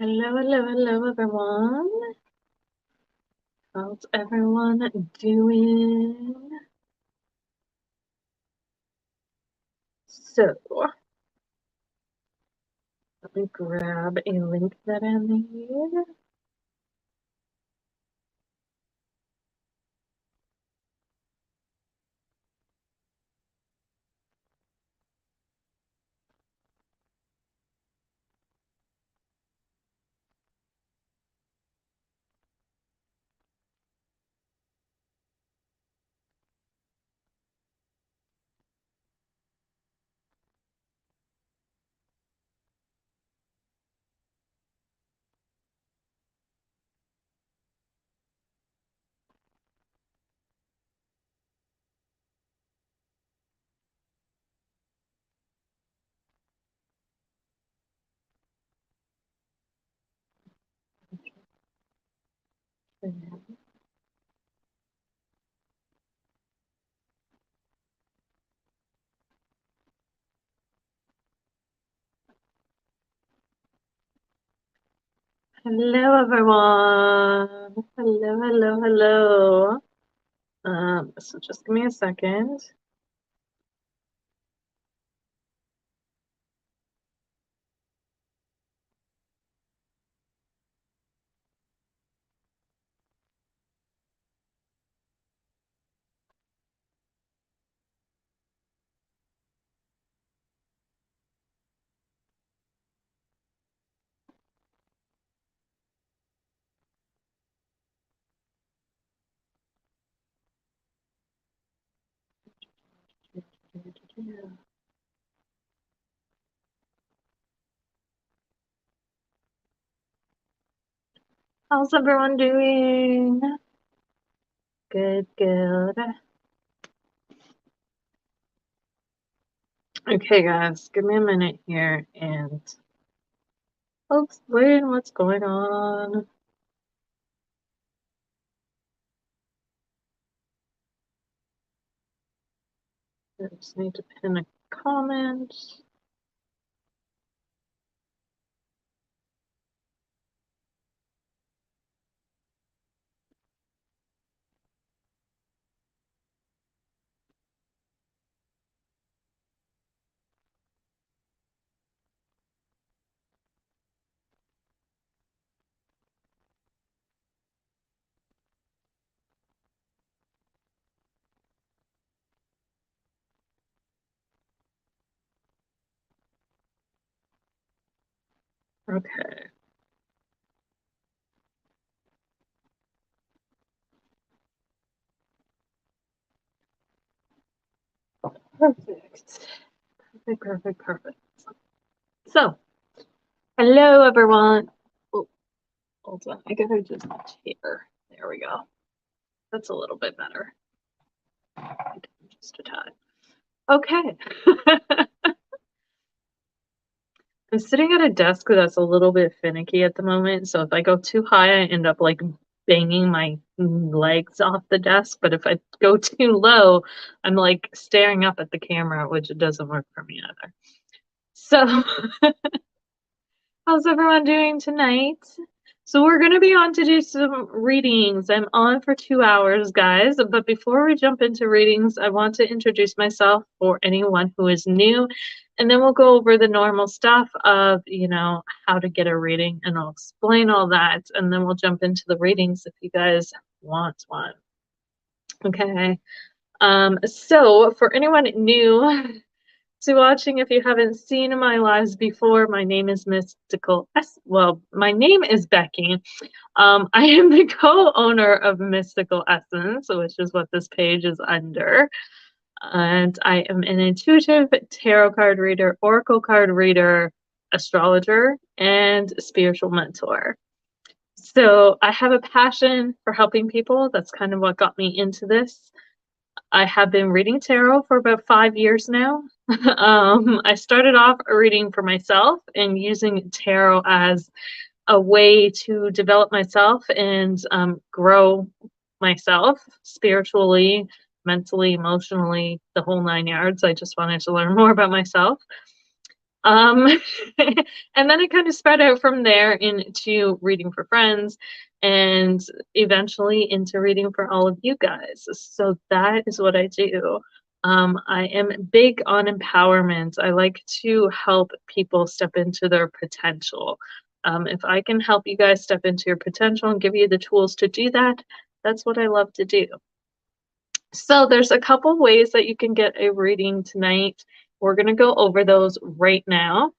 Hello, hello, hello, everyone. How's everyone doing? So, let me grab a link that I need. Hello, everyone. Hello, hello, hello. So just give me a second. How's everyone doing? Good, good. Okay, guys, give me a minute here and I'll explain what's going on. I just need to pin a comment. Okay. Perfect. Perfect. So, hello everyone. Oh, hold on. I gotta just here. There we go. That's a little bit better. Just a tad. Okay. I'm sitting at a desk that's a little bit finicky at the moment. So if I go too high, I end up like banging my legs off the desk. But if I go too low, I'm like staring up at the camera, which doesn't work for me either. So how's everyone doing tonight? So we're going to be on to do some readings. I'm on for 2 hours, guys. But before we jump into readings, I want to introduce myself for anyone who is new. And then we'll go over the normal stuff of, how to get a reading. And I'll explain all that. And then we'll jump into the readings if you guys want one. Okay. So for anyone new to watching, if you haven't seen my lives before, my name is Mystical S. Well, my name is Becky. I am the co-owner of Mystical Essence, which is what this page is under. And I am an intuitive tarot card reader, oracle card reader, astrologer, and spiritual mentor. So I have a passion for helping people. That's kind of what got me into this. I have been reading tarot for about 5 years now. I started off reading for myself and using tarot as a way to develop myself and grow myself spiritually, mentally, emotionally, the whole 9 yards. I just wanted to learn more about myself. Um, and then it kind of spread out from there into reading for friends and eventually into reading for all of you guys. So that is what I do. I am big on empowerment. I like to help people step into their potential. If I can help you guys step into your potential and give you the tools to do that, that's what I love to do. So there's a couple ways that you can get a reading tonight. We're going to go over those right now.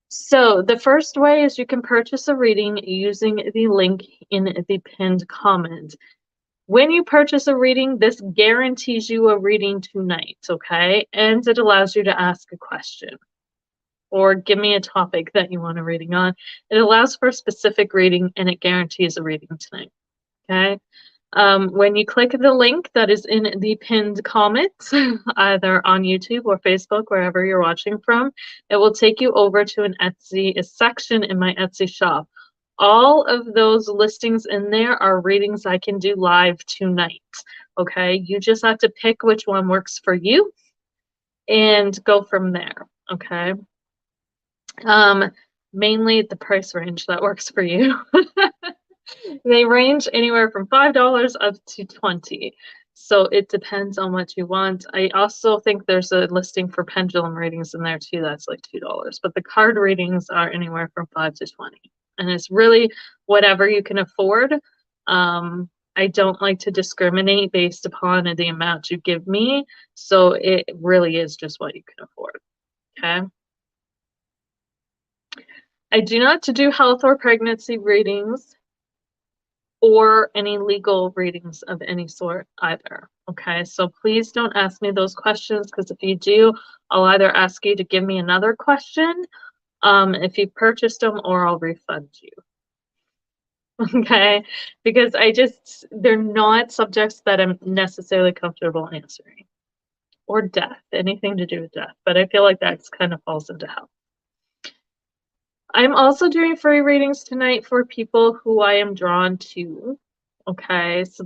So the first way is you can purchase a reading using the link in the pinned comment. When you purchase a reading, this guarantees you a reading tonight, okay? And it allows you to ask a question or give me a topic that you want a reading on. It allows for a specific reading and it guarantees a reading tonight, okay? When you click the link that is in the pinned comment, either on YouTube or Facebook, wherever you're watching from, it will take you over to an Etsy section in my Etsy shop. All of those listings in there are readings I can do live tonight. Okay, you just have to pick which one works for you and go from there. Okay. Mainly the price range that works for you. They range anywhere from $5 up to $20. So it depends on what you want. I also think there's a listing for pendulum readings in there too. That's like $2. But the card readings are anywhere from $5 to $20. And it's really whatever you can afford. I don't like to discriminate based upon the amount you give me. So it really is just what you can afford. Okay. I do not do health or pregnancy readings or any legal readings of any sort either. Okay, so please don't ask me those questions because if you do, I'll either ask you to give me another question if you purchased them or I'll refund you. Okay, because they're not subjects that I'm necessarily comfortable answering. Or death, anything to do with death, but I feel like that kind of falls into health. I'm also doing free readings tonight for people who I am drawn to. Okay, so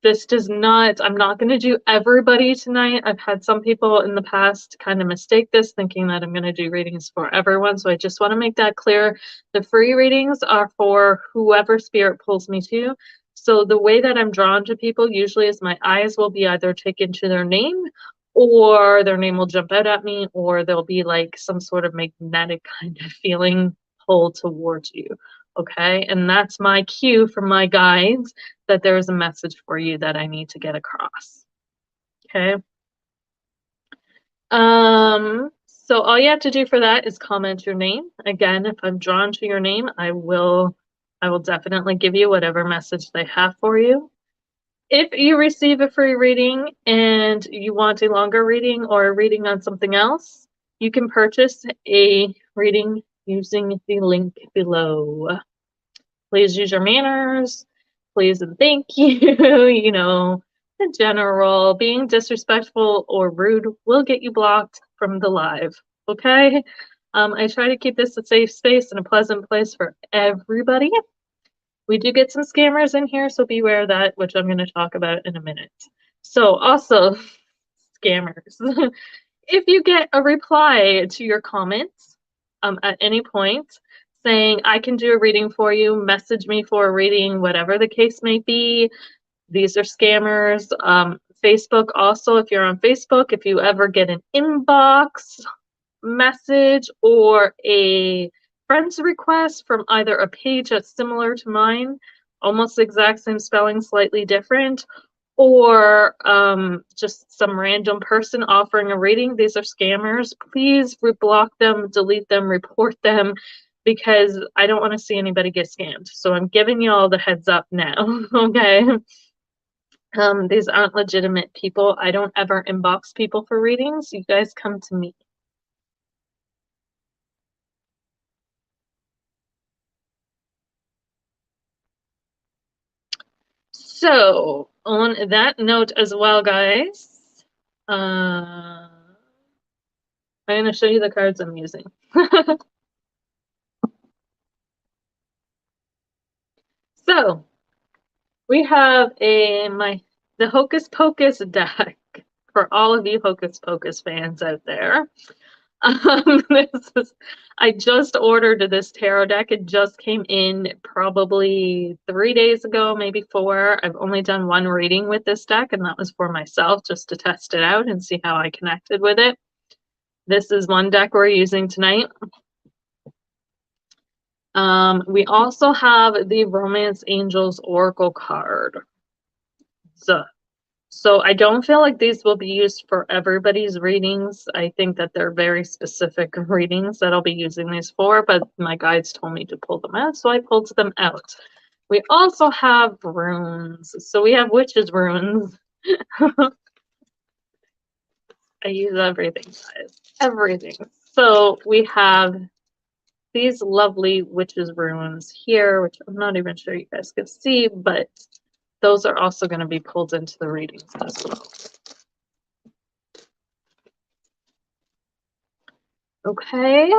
this does not, I'm not going to do everybody tonight. I've had some people in the past kind of mistake this, thinking that I'm going to do readings for everyone. So I just want to make that clear. The free readings are for whoever spirit pulls me to. So the way that I'm drawn to people usually is my eyes will be either taken to their name or their name will jump out at me, or there'll be like some sort of magnetic kind of feeling pulled towards you. Okay, and that's my cue from my guides that there is a message for you that I need to get across. Okay. So all you have to do for that is comment your name. Again, if I'm drawn to your name, I will definitely give you whatever message they have for you. If you receive a free reading and you want a longer reading or a reading on something else, you can purchase a reading using the link below. Please use your manners. Please and thank you. You know, in general, being disrespectful or rude will get you blocked from the live. Okay? I try to keep this a safe space and a pleasant place for everybody. We do get some scammers in here, so beware of that, which I'm going to talk about in a minute. So also, scammers. If you get a reply to your comments at any point saying, I can do a reading for you, message me for a reading, whatever the case may be, these are scammers. Facebook also, if you're on Facebook, if you ever get an inbox message or a friend's request from either a page that's similar to mine, almost the exact same spelling, slightly different, or just some random person offering a reading, these are scammers. Please block them, delete them, report them, because I don't want to see anybody get scammed. So I'm giving you all the heads up now, okay? These aren't legitimate people. I don't ever inbox people for readings. You guys come to me. So, on that note as well, guys, I'm going to show you the cards I'm using. So, we have the Hocus Pocus deck for all of you Hocus Pocus fans out there. I just ordered this tarot deck. It just came in probably 3 days ago, maybe 4. I've only done one reading with this deck, and that was for myself just to test it out and see how I connected with it. This is one deck we're using tonight. We also have the Romance Angels Oracle card. So I don't feel like these will be used for everybody's readings. I think that they're very specific readings that I'll be using these for, but my guides told me to pull them out, so I pulled them out. We also have runes. So we have witches runes. I use everything, guys. Everything. So we have these lovely witches runes here, which I'm not even sure you guys can see, but those are also going to be pulled into the readings as well. Okay.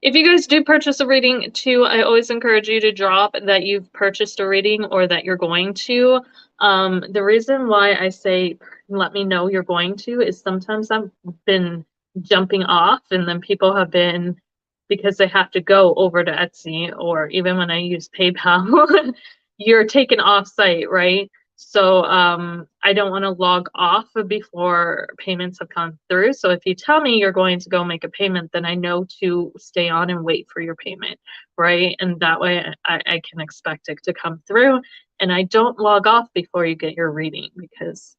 If you guys do purchase a reading too, I always encourage you to drop that you've purchased a reading or that you're going to. The reason why I say let me know you're going to is sometimes I've been jumping off and then people have been, because they have to go over to Etsy, or even when I use PayPal, you're taken off site, right? So I don't want to log off before payments have gone through. So if you tell me you're going to go make a payment, then I know to stay on and wait for your payment, right? And that way I can expect it to come through. And I don't log off before you get your reading because,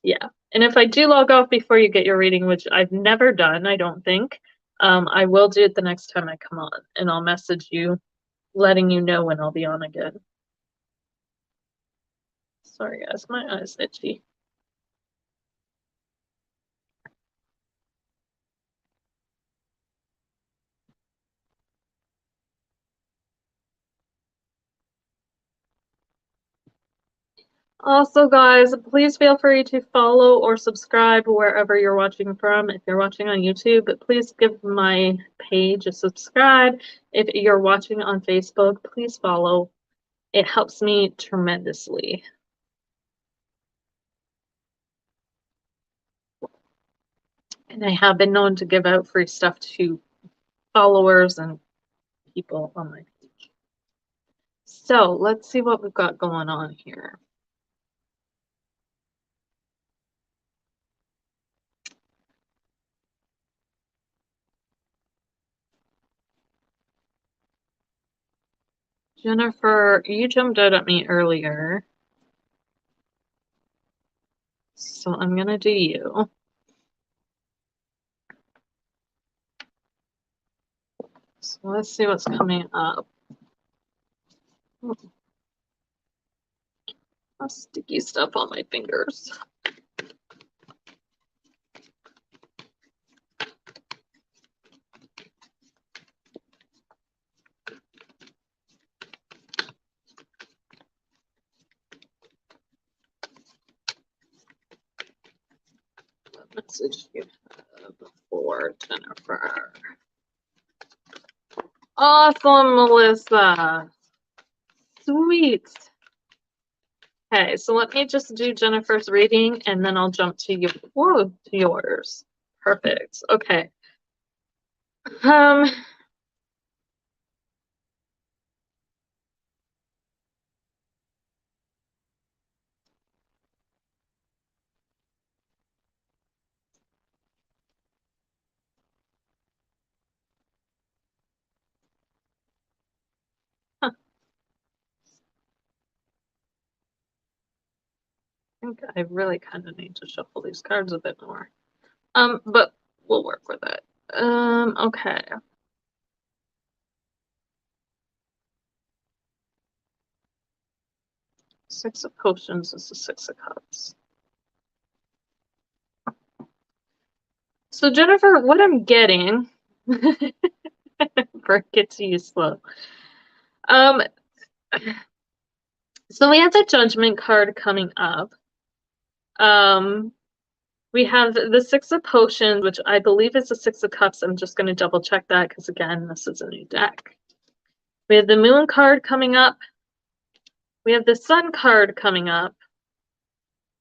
yeah. And if I do log off before you get your reading, which I've never done, I don't think, I will do it the next time I come on. And I'll message you letting you know when I'll be on again. Sorry, guys, my eye's itchy. Also, guys, please feel free to follow or subscribe wherever you're watching from. If you're watching on YouTube, please give my page a subscribe. If you're watching on Facebook, please follow. It helps me tremendously. And I have been known to give out free stuff to followers and people on my page. So let's see what we've got going on here. Jennifer, you jumped out at me earlier. So I'm going to do you. So let's see what's coming up. Sticky stuff on my fingers. What message you have for Jennifer? Awesome, Melissa. Sweet. Okay, so let me just do Jennifer's reading and then I'll jump to you. Whoa, to yours. Perfect. Okay. I think I really kind of need to shuffle these cards a bit more. But we'll work with it. Okay. Six of Potions is the Six of Cups. So Jennifer, what I'm getting, break it to you slow. So we have the Judgment card coming up. We have the Six of Potions, which I believe is the Six of Cups. I'm just going to double check that because, again, this is a new deck. We have the Moon card coming up. We have the Sun card coming up.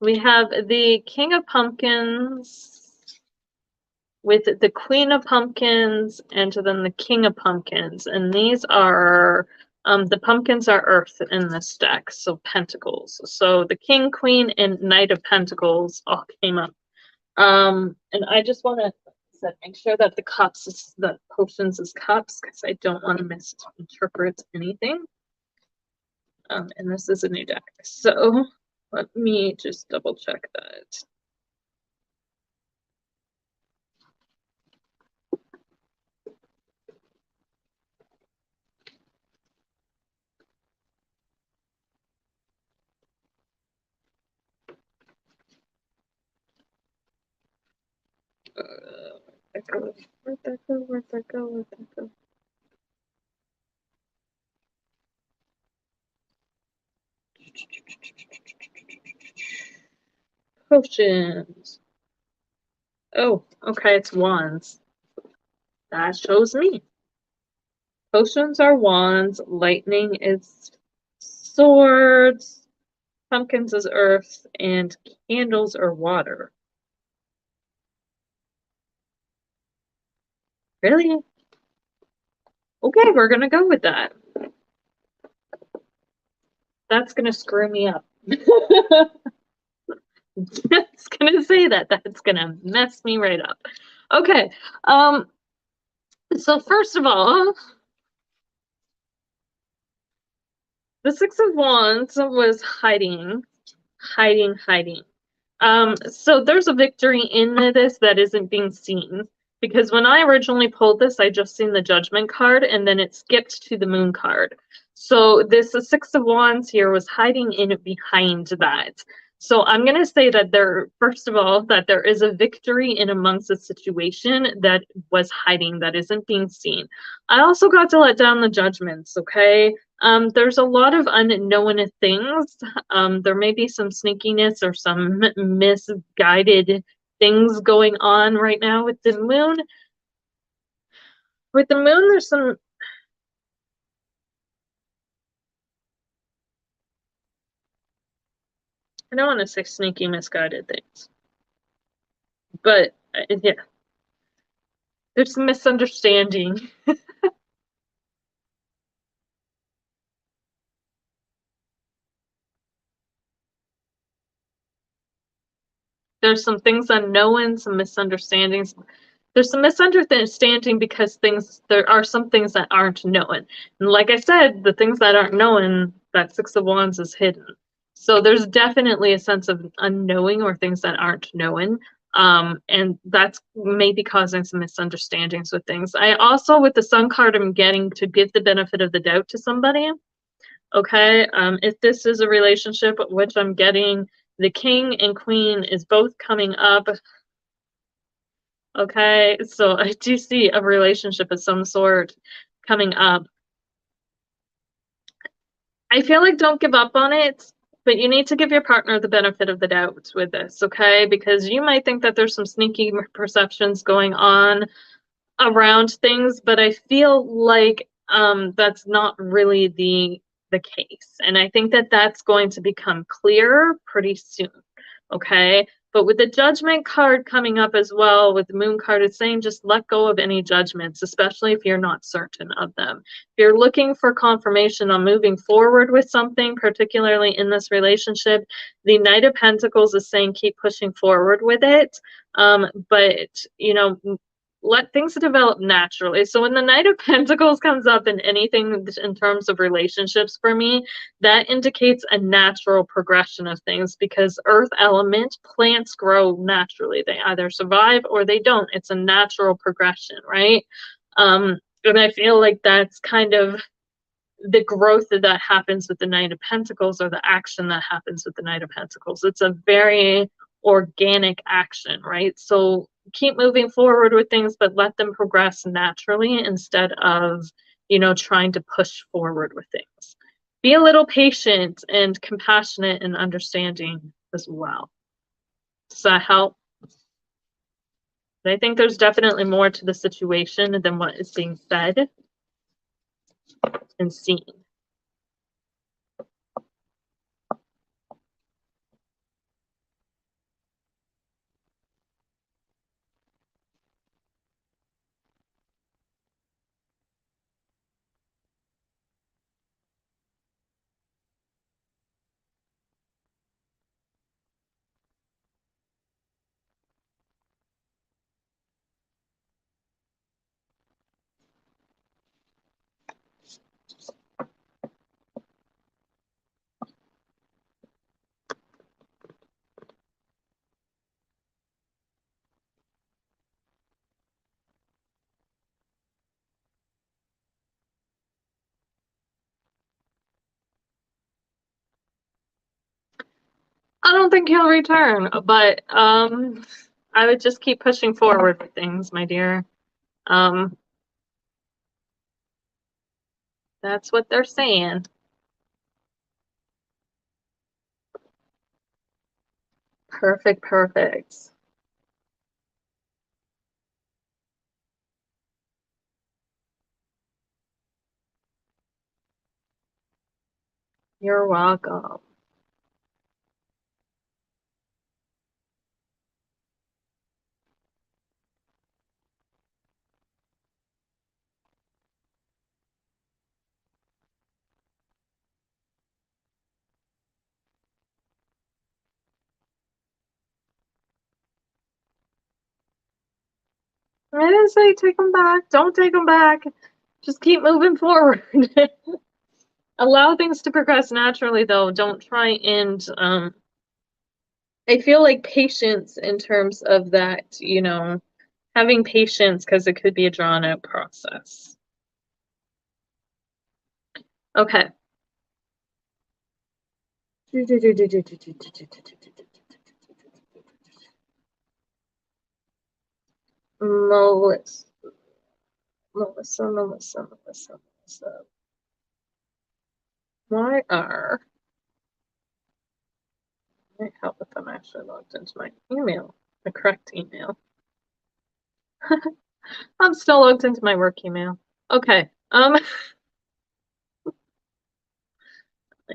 We have the King of Pumpkins with the Queen of Pumpkins and then the King of Pumpkins. And these are, the pumpkins are Earth in this deck, so Pentacles. So the King, Queen, and Knight of Pentacles all came up. And I just want to make sure that the cups, the potions is cups, because I don't want to misinterpret anything. And this is a new deck. So let me just double check that. Where'd that go? Where'd that go? Where'd that go? Potions. Oh, okay, it's wands. That shows me. Potions are wands, lightning is swords, pumpkins is earth, and candles are water. Really? Okay, we're gonna go with that. That's gonna screw me up. Just gonna say that. That's gonna mess me right up. Okay. So first of all, the Six of Wands was hiding. So there's a victory in this that isn't being seen. Because when I originally pulled this, I just seen the Judgment card, and then it skipped to the Moon card. So this the Six of Wands here was hiding in behind that. So I'm going to say that first of all, that there is a victory in amongst the situation that was hiding, that isn't being seen. I also got to let down the judgments, okay? There's a lot of unknown things. There may be some sneakiness or some misguided things going on right now with the moon. With the moon, there's some. I don't want to say sneaky, misguided things, but yeah, there's some misunderstanding. There's some things unknown, some misunderstandings. There's some misunderstanding because there are some things that aren't known. And like I said, the things that aren't known, that Six of Wands is hidden. So there's definitely a sense of unknowing or things that aren't known. And that's maybe causing some misunderstandings with things. I also, with the Sun card, I'm getting to give the benefit of the doubt to somebody. Okay, if this is a relationship, which I'm getting, the King and Queen is both coming up. Okay, so I do see a relationship of some sort coming up. I feel like don't give up on it, but you need to give your partner the benefit of the doubt with this, okay? Because you might think that there's some sneaky perceptions going on around things, but I feel like that's not really the case. And I think that that's going to become clearer pretty soon, okay? But with the judgment card coming up as well, with the moon card, it's saying just let go of any judgments, especially if you're not certain of them. If you're looking for confirmation on moving forward with something, particularly in this relationship, the Knight of Pentacles is saying keep pushing forward with it. But, you know, let things develop naturally. So when the Knight of Pentacles comes up in anything in terms of relationships for me, that indicates a natural progression of things because earth element plants grow naturally. They either survive or they don't. It's a natural progression, right? And I feel like that's kind of the growth that happens with the Knight of Pentacles, or the action that happens with the Knight of Pentacles. It's a very organic action, right? So keep moving forward with things, but let them progress naturally instead of, you know, trying to push forward with things. Be a little patient and compassionate and understanding as well. Does that help? But I think there's definitely more to the situation than what is being said and seen. don't think he'll return, but I would just keep pushing forward with things, my dear. That's what they're saying. Perfect, perfect. You're welcome. I didn't say take them back. Don't take them back. Just keep moving forward. Allow things to progress naturally, though. Don't try and I feel like patience in terms of that, having patience because it could be a drawn out process. Okay. Melissa, Melissa. Why are I help if I'm actually logged into my email, the correct email? I'm still logged into my work email. Okay. My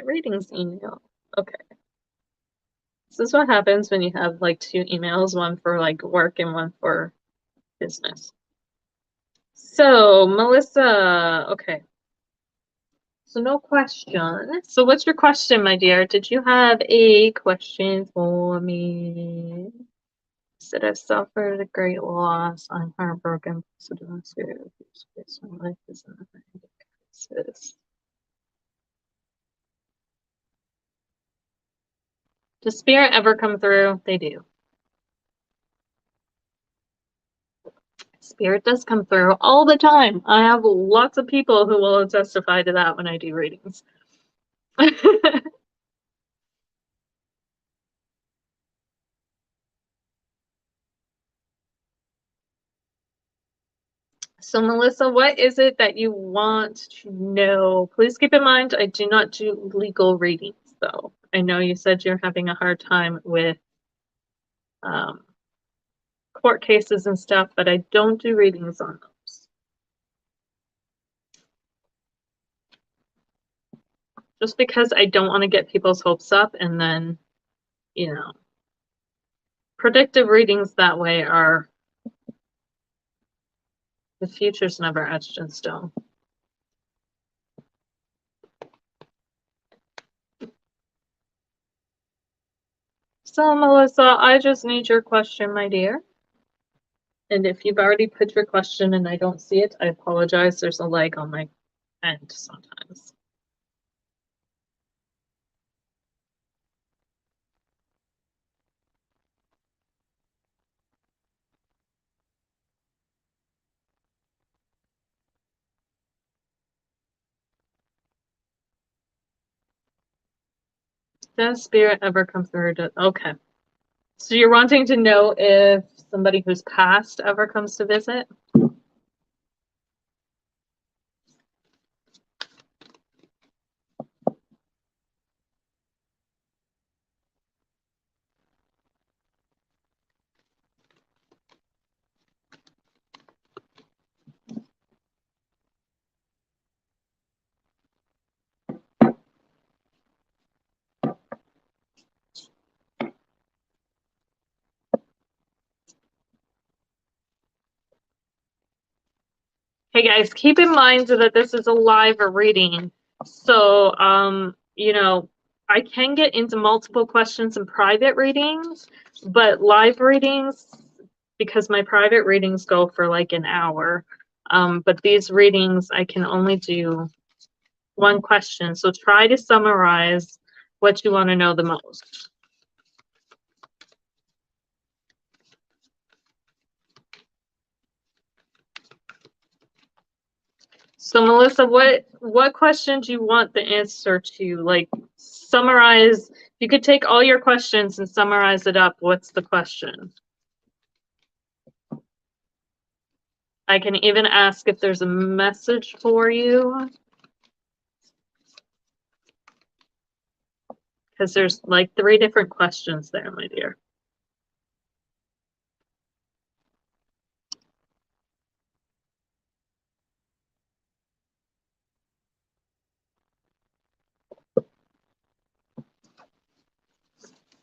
readings email. Okay. This is what happens when you have like two emails, one for like work and one for business. So, Melissa, okay. So no question. So what's your question, my dear? Did you have a question for me? Said I've suffered a great loss. I'm heartbroken. So do I say my life is in a crisis. Does spirit ever come through? They do. Spirit does come through all the time. I have lots of people who will testify to that when I do readings. So, Melissa, what is it that you want to know? Please keep in mind, I do not do legal readings, though. I know you said you're having a hard time with um, court cases and stuff, but I don't do readings on those. Just because I don't want to get people's hopes up and then, predictive readings that way are the future's never etched in stone. So, Melissa, I just need your question, my dear. And if you've already put your question and I don't see it, I apologize. There's a lag on my end sometimes. Does spirit ever come through? Okay. So you're wanting to know if somebody who's passed ever comes to visit? Hey guys, keep in mind that this is a live reading. So, I can get into multiple questions in private readings, but live readings, because my private readings go for like an hour. But these readings, I can only do one question. So try to summarize what you want to know the most. So Melissa, what question do you want the answer to? Like summarize, you could take all your questions and summarize it up. What's the question? I can even ask if there's a message for you. Because there's like 3 different questions there, my dear.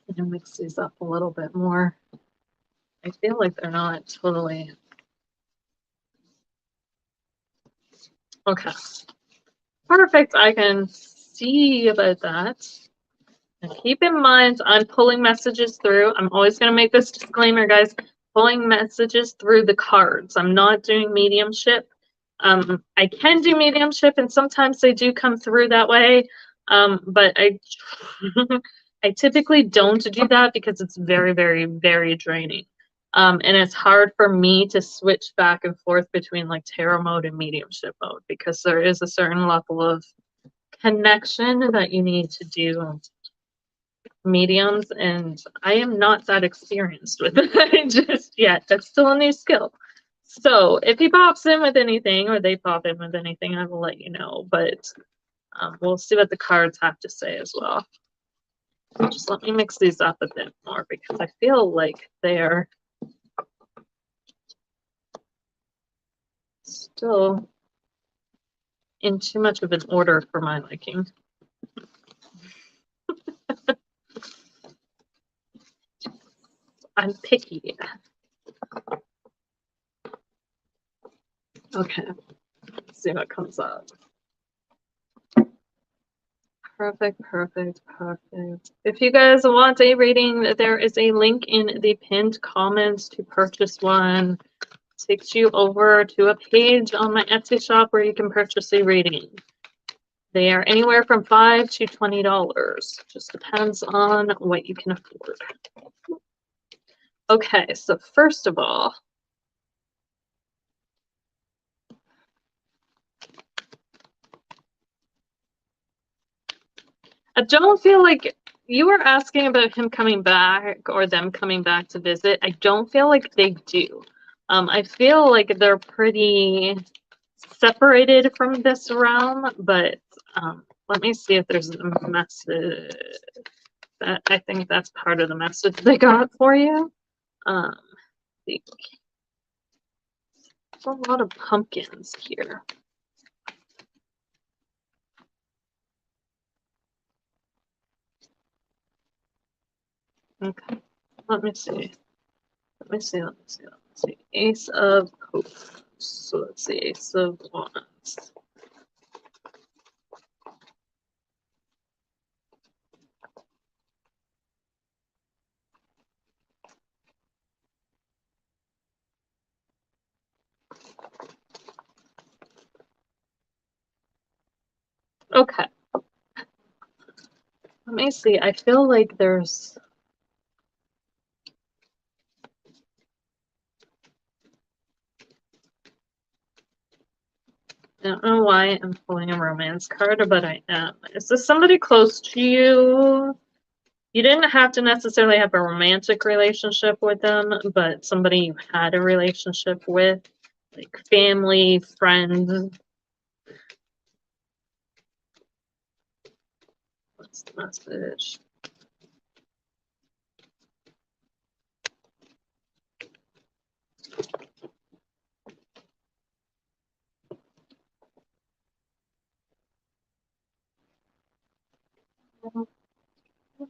I'm gonna mix these up a little bit more. I feel like they're not totally. Okay. Perfect. I can see about that. And keep in mind, I'm pulling messages through. I'm always going to make this disclaimer, guys. Pulling messages through the cards. I'm not doing mediumship. I can do mediumship, and sometimes they do come through that way. But I, I typically don't do that because it's very, very, very draining. And it's hard for me to switch back and forth between like tarot mode and mediumship mode because there is a certain level of connection that you need to do mediums, and I am not that experienced with it just yet. That's still a new skill. So if he pops in with anything or they pop in with anything, I will let you know, but we'll see what the cards have to say as well. Just let me mix these up a bit more because I feel like they're still in too much of an order for my liking. I'm picky. Okay, let's see what comes up. Perfect, perfect, perfect. If you guys want a reading, there is a link in the pinned comments to purchase one. It takes you over to a page on my Etsy shop where you can purchase a reading. They are anywhere from $5 to $20. Just depends on what you can afford. Okay, so first of all, I don't feel like you were asking about him coming back or them coming back to visit. I don't feel like they do. I feel like they're pretty separated from this realm, but let me see if there's a message. I think that's part of the message they got for you. There's a lot of pumpkins here. Okay, let me see. Let me see. Ace of Cups. So let's see. Ace of Wands. Okay. Let me see. I feel like there's... I don't know why I'm pulling a romance card, but I am. Is this somebody close to you? You didn't have to necessarily have a romantic relationship with them, but somebody you had a relationship with, like family, friends. What's the message?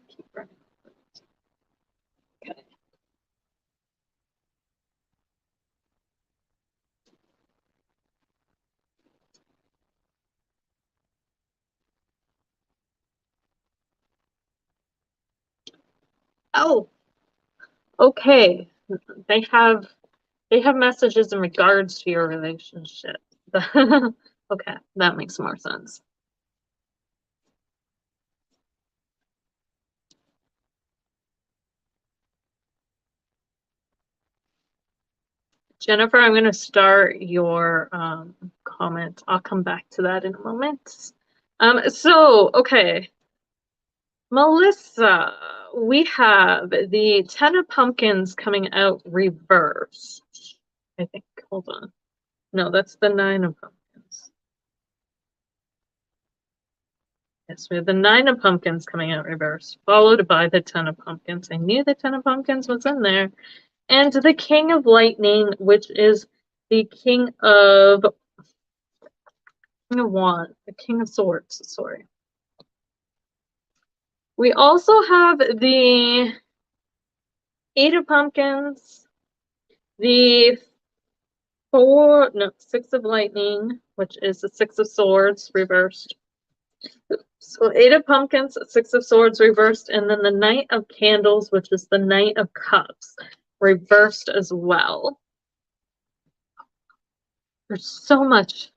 Keep running. Okay. Oh, okay. They have messages in regards to your relationship. Okay, that makes more sense. Jennifer, I'm going to start your comment. I'll come back to that in a moment. Okay. Melissa, we have the Ten of Pumpkins coming out reversed. I think. Hold on. No, that's the Nine of Pumpkins. Yes, we have the Nine of Pumpkins coming out reversed, followed by the Ten of Pumpkins. I knew the Ten of Pumpkins was in there. And the King of Lightning, which is the King of Wands, the King of Swords, sorry. We also have the Eight of Pumpkins, the Six of Lightning, which is the Six of Swords reversed. So Eight of Pumpkins, Six of Swords reversed, and then the Knight of Candles, which is the Knight of Cups, reversed as well. There's so much.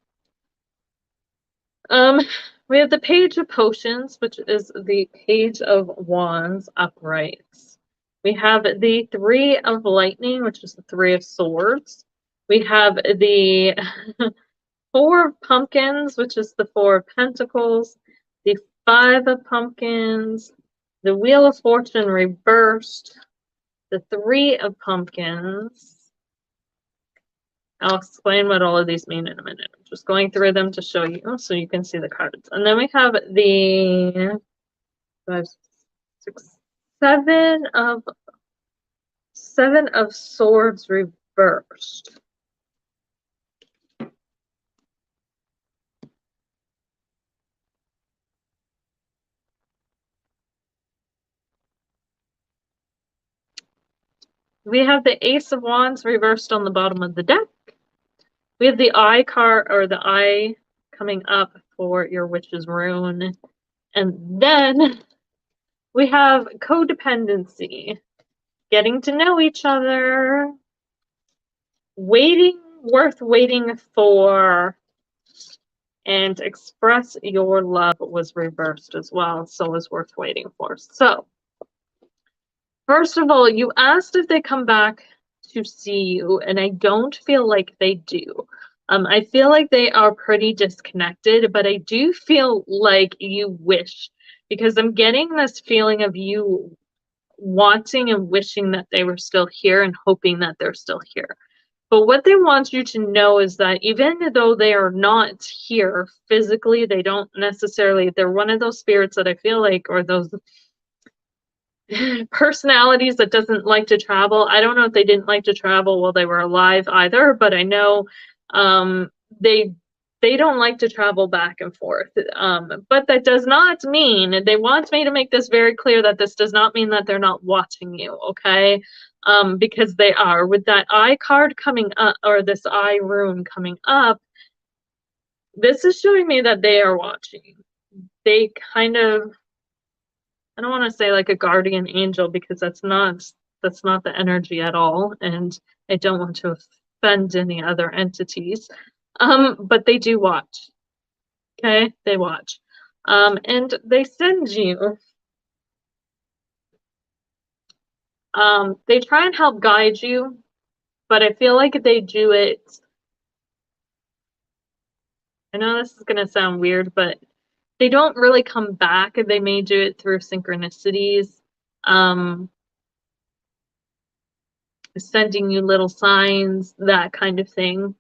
We have the Page of Potions, which is the Page of Wands uprights. We have the Three of Lightning, which is the Three of Swords. We have the Four of Pumpkins, which is the Four of Pentacles. The Five of Pumpkins. The Wheel of Fortune reversed. The Three of Pumpkins. I'll explain what all of these mean in a minute. I'm just going through them to show you so you can see the cards. And then we have the 5, 6, 7 of Swords reversed. We have the Ace of Wands reversed on the bottom of the deck. We have the Eye card, or the Eye coming up for your Witch's Rune. And then we have codependency, getting to know each other, worth waiting for, and express your love was reversed as well. So was worth waiting for. So, first of all, you asked if they come back to see you, and I don't feel like they do. I feel like they are pretty disconnected, but I do feel like you wish, because I'm getting this feeling of you wanting and wishing that they were still here and hoping that they're still here. But what they want you to know is that even though they are not here physically, they don't necessarily, they're one of those spirits that I feel like, or those personalities that doesn't like to travel. I don't know if they didn't like to travel while they were alive either, but I know they don't like to travel back and forth. But that does not mean, they want me to make this very clear, that this does not mean that they're not watching you, okay? Because they are. With that Eye card coming up, or this Eye rune coming up, this is showing me that they are watching. They kind of, I don't want to say like a guardian angel, because that's not the energy at all, and I don't want to offend any other entities. But they do watch. Okay, they watch. And they send you. They try and help guide you, but I feel like they do it. I know this is gonna sound weird, but they don't really come back. They may do it through synchronicities, sending you little signs, that kind of thing.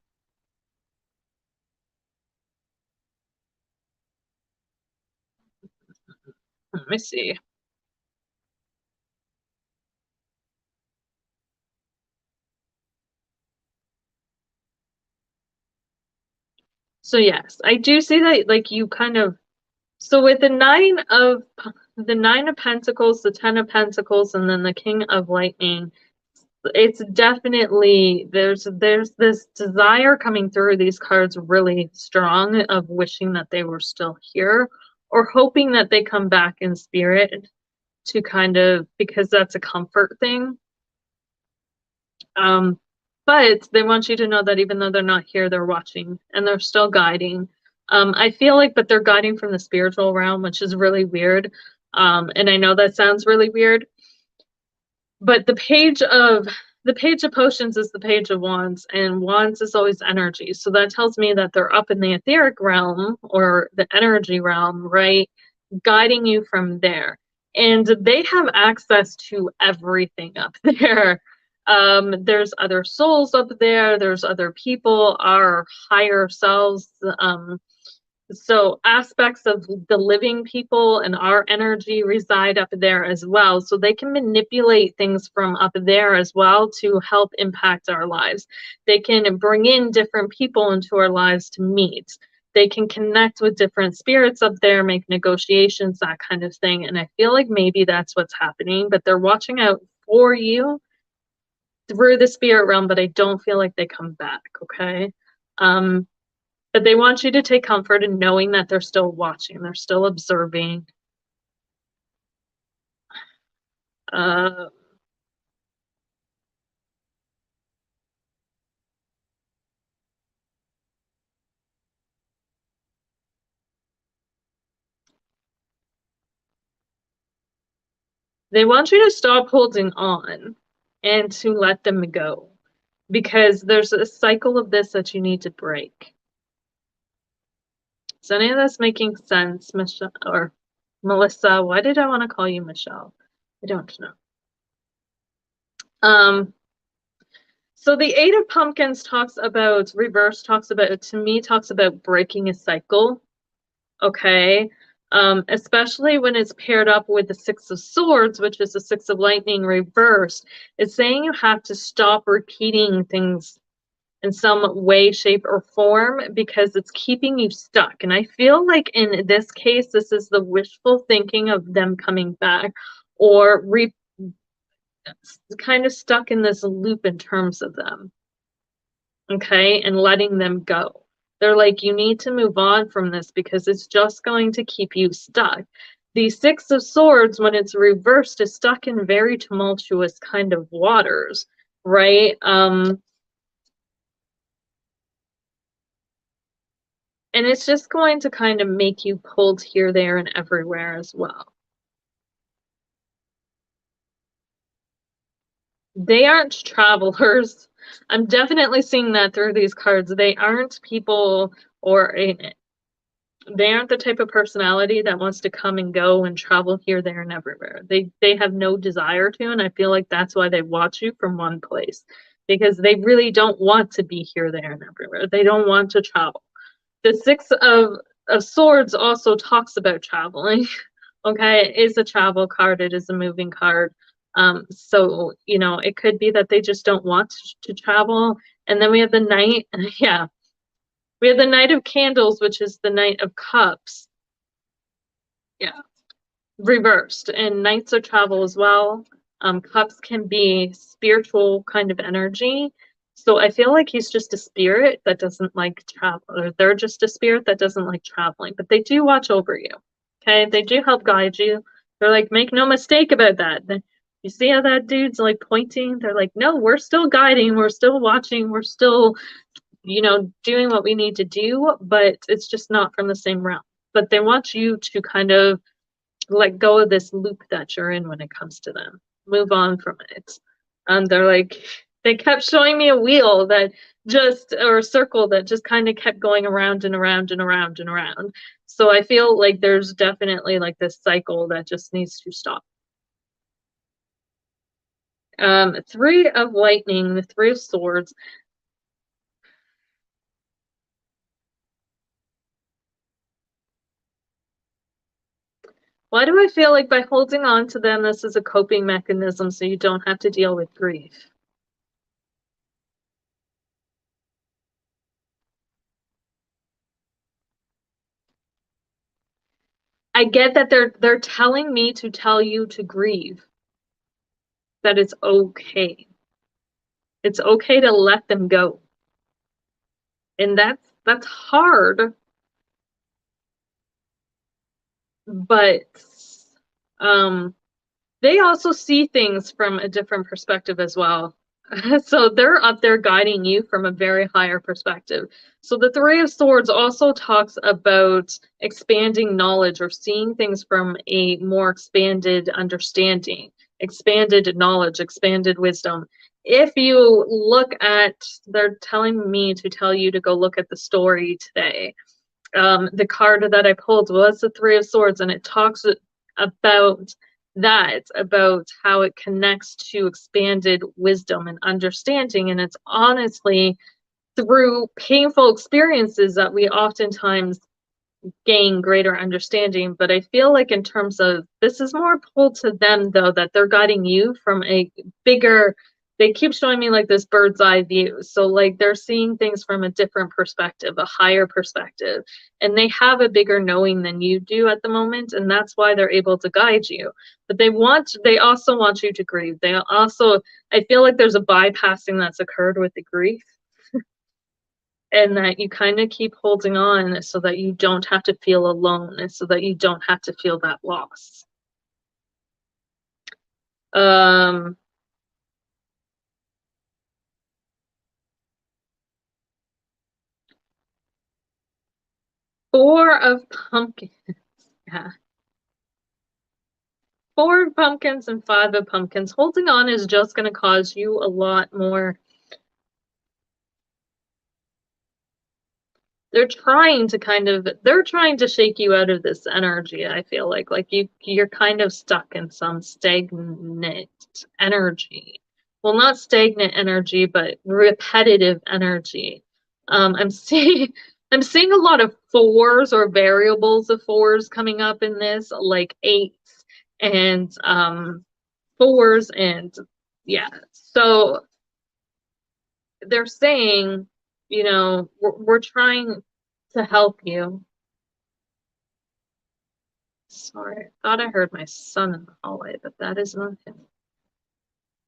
Let me see. So yes, I do see that, like, you kind of, so with the Nine of Pentacles, the Ten of Pentacles, and then the King of Lightning, it's definitely, there's this desire coming through these cards really strong of wishing that they were still here, or hoping that they come back in spirit to kind of, because that's a comfort thing. But they want you to know that even though they're not here, they're watching and they're still guiding. I feel like, but they're guiding from the spiritual realm, which is really weird. And I know that sounds really weird, but the Page of Potions is the Page of Wands, and Wands is always energy. So that tells me that they're up in the etheric realm, or the energy realm, right? Guiding you from there. and they have access to everything up there. There's other souls up there, there's other people, our higher selves. So aspects of the living people and our energy reside up there as well. So they can manipulate things from up there as well to help impact our lives. They can bring in different people into our lives to meet. They can connect with different spirits up there, make negotiations, that kind of thing. And I feel like maybe that's what's happening, but they're watching out for you through the spirit realm, but I don't feel like they come back, okay? But they want you to take comfort in knowing that they're still watching, they're still observing. Uh, they want you to stop holding on and to let them go because there's a cycle of this that you need to break. Is any of this making sense, Michelle or Melissa? Why did I want to call you Michelle? I don't know. So the Eight of Pumpkins talks about, reverse talks about, to me, talks about breaking a cycle. Okay. Especially when it's paired up with the Six of Swords, which is the Six of Lightning reversed. It's saying you have to stop repeating things in some way, shape, or form because it's keeping you stuck. And I feel like in this case, this is the wishful thinking of them coming back or kind of stuck in this loop in terms of them. Okay, and letting them go. They're like, you need to move on from this because it's just going to keep you stuck. The Six of Swords, when it's reversed, is stuck in very tumultuous kind of waters, right? And it's just going to kind of make you pulled here, there, and everywhere as well. They aren't travelers. I'm definitely seeing that through these cards. They aren't people or they aren't the type of personality that wants to come and go and travel here, there, and everywhere. They have no desire to, and I feel like that's why they watch you from one place. Because they really don't want to be here, there, and everywhere. They don't want to travel. The Six of Swords also talks about traveling. Okay, it is a travel card, it is a moving card. So, you know, it could be that they just don't want to travel. And then we have the Knight, yeah. We have the Knight of Candles, which is the Knight of Cups. Yeah, reversed. And Knights are travel as well. Cups can be spiritual kind of energy. So I feel like he's just a spirit that doesn't like travel, or they're just a spirit that doesn't like traveling, but they do watch over you. Okay, they do help guide you. They're like, make no mistake about that. You see how that dude's like pointing? They're like, no, we're still guiding, we're still watching, we're still, you know, doing what we need to do, but it's just not from the same realm. But they want you to kind of let go of this loop that you're in when it comes to them. Move on from it. And they're like, they kept showing me a wheel that just, or a circle that just kind of kept going around and around and around and around. So I feel like there's definitely like this cycle that just needs to stop. Three of Lightning, the Three of Swords. Why do I feel like by holding on to them, this is a coping mechanism so you don't have to deal with grief? I get that they're telling me to tell you to grieve, that it's okay. It's okay to let them go. And that's hard, but um they also see things from a different perspective as well. So they're up there guiding you from a very higher perspective. So the Three of Swords also talks about expanding knowledge or seeing things from a more expanded understanding, expanded knowledge, expanded wisdom. If you look at, they're telling me to tell you to go look at the story today. The card that I pulled was the Three of Swords, and it talks about that about how it connects to expanded wisdom and understanding. And it's honestly through painful experiences that we oftentimes gain greater understanding. But I feel like in terms of this is more pulled to them though, that they're guiding you from a bigger, they keep showing me like this bird's eye view. So like they're seeing things from a different perspective, a higher perspective, and they have a bigger knowing than you do at the moment, and that's why they're able to guide you. But they also want you to grieve. They also, I feel like there's a bypassing that's occurred with the grief, and that you kind of keep holding on so that you don't have to feel alone and so that you don't have to feel that loss. Um, Four of pumpkins. Yeah. Four of pumpkins and five of pumpkins. Holding on is just going to cause you a lot more. They're trying to shake you out of this energy. I feel like you're kind of stuck in some stagnant energy. Well, not stagnant energy, but repetitive energy. I'm seeing I'm seeing a lot of fours or variables of fours coming up in this, like eights and fours, and yeah. So they're saying, we're trying to help you. Sorry, I thought I heard my son in the hallway, but that is not him.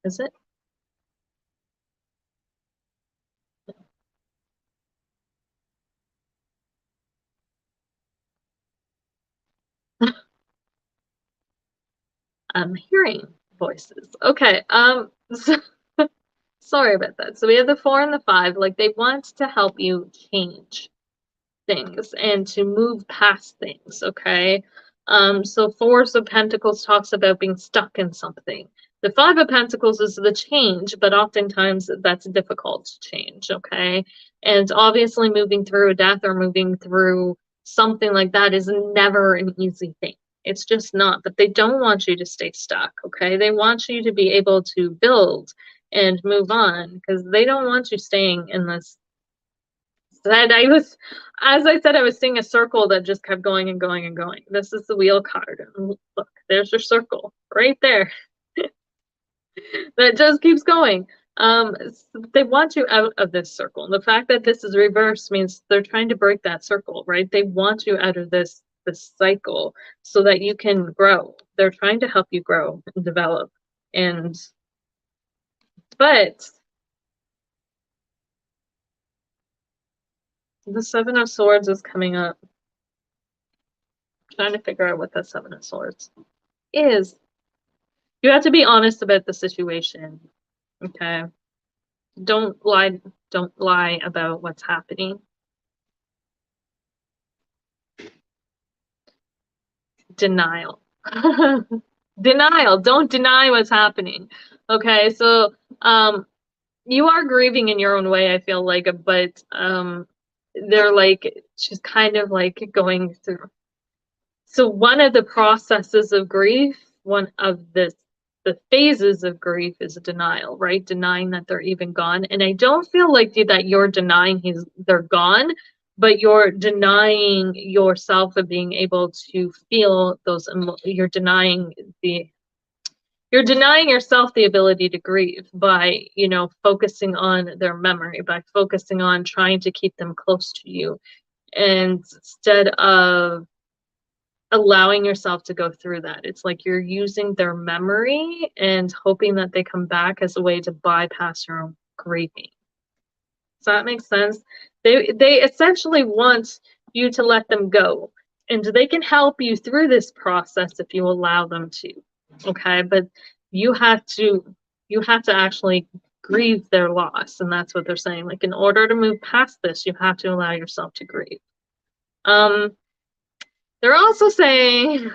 Is it? I'm hearing voices. Okay, so, sorry about that. So we have the four and the five. Like they want to help you change things and to move past things, okay? So Fours of Pentacles talks about being stuck in something. The Five of Pentacles is the change, but oftentimes that's difficult to change, okay? And obviously moving through a death or moving through something like that is never an easy thing. It's just not, but they don't want you to stay stuck, okay? They want you to be able to build and move on because they don't want you staying in this. That I was, as I said, I was seeing a circle that just kept going and going and going. This is the wheel card. Look, there's your circle right there. That just keeps going. They want you out of this circle. And the fact that this is reversed means they're trying to break that circle, right? They want you out of this cycle so that you can grow. They're trying to help you grow and develop. And but the Seven of Swords is coming up. I'm trying to figure out what the Seven of Swords is. You have to be honest about the situation. Okay. Don't lie about what's happening. Denial. Denial. Don't deny what's happening. Okay, so you are grieving in your own way, I feel like, but they're like she's kind of like going through. So one of the processes of grief, one of the phases of grief is denial, right? Denying that they're even gone. And I don't feel like that you're denying they're gone, but you're denying yourself of being able to feel those you're denying yourself the ability to grieve by, focusing on their memory, by focusing on trying to keep them close to you, and instead of allowing yourself to go through that. It's like you're using their memory and hoping that they come back as a way to bypass your own grieving. Does that make sense? They essentially want you to let them go. And they can help you through this process if you allow them to. Okay? But you have to actually grieve their loss. And that's what they're saying. Like in order to move past this, you have to allow yourself to grieve. They're also saying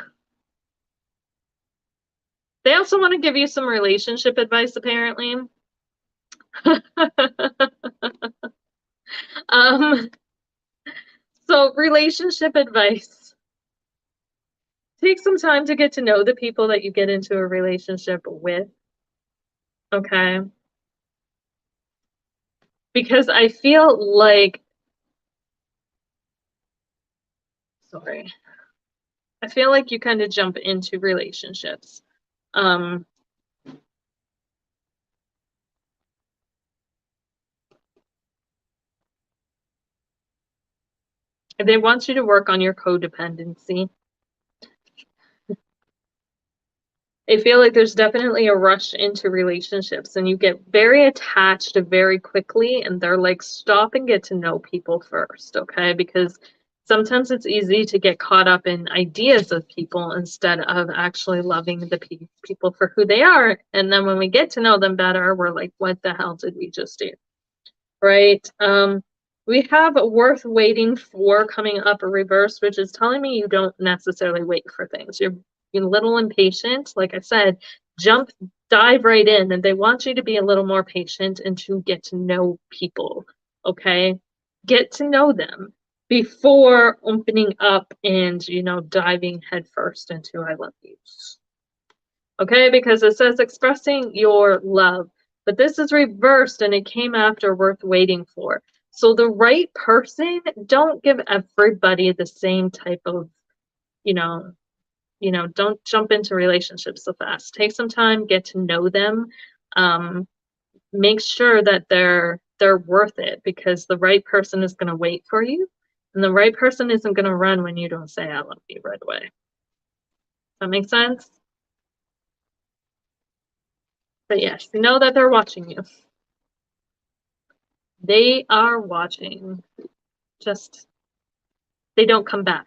they also want to give you some relationship advice, apparently. um, so relationship advice. take some time to get to know the people that you get into a relationship with, okay? Because I feel like, sorry, I feel like you kind of jump into relationships. Um, they want you to work on your codependency. I feel like there's definitely a rush into relationships and you get very attached very quickly and they're like, stop and get to know people first, okay? Because sometimes it's easy to get caught up in ideas of people instead of actually loving the people for who they are. And then when we get to know them better, we're like, what the hell did we just do? Right? We have worth waiting for coming up a reverse, which is telling me you don't necessarily wait for things. You're a little impatient. Like I said, dive right in, and they want you to be a little more patient and to get to know people. Okay? Get to know them before opening up and, diving headfirst into I love you. Okay, because it says expressing your love, but this is reversed and it came after worth waiting for. So the right person, don't give everybody the same type of, you know, don't jump into relationships so fast. Take some time, get to know them. Um, Make sure that they're worth it because the right person is going to wait for you, and the right person isn't going to run when you don't say I love you right away. Does that make sense? But yes, know that they're watching you. They are watching. Just they don't come back.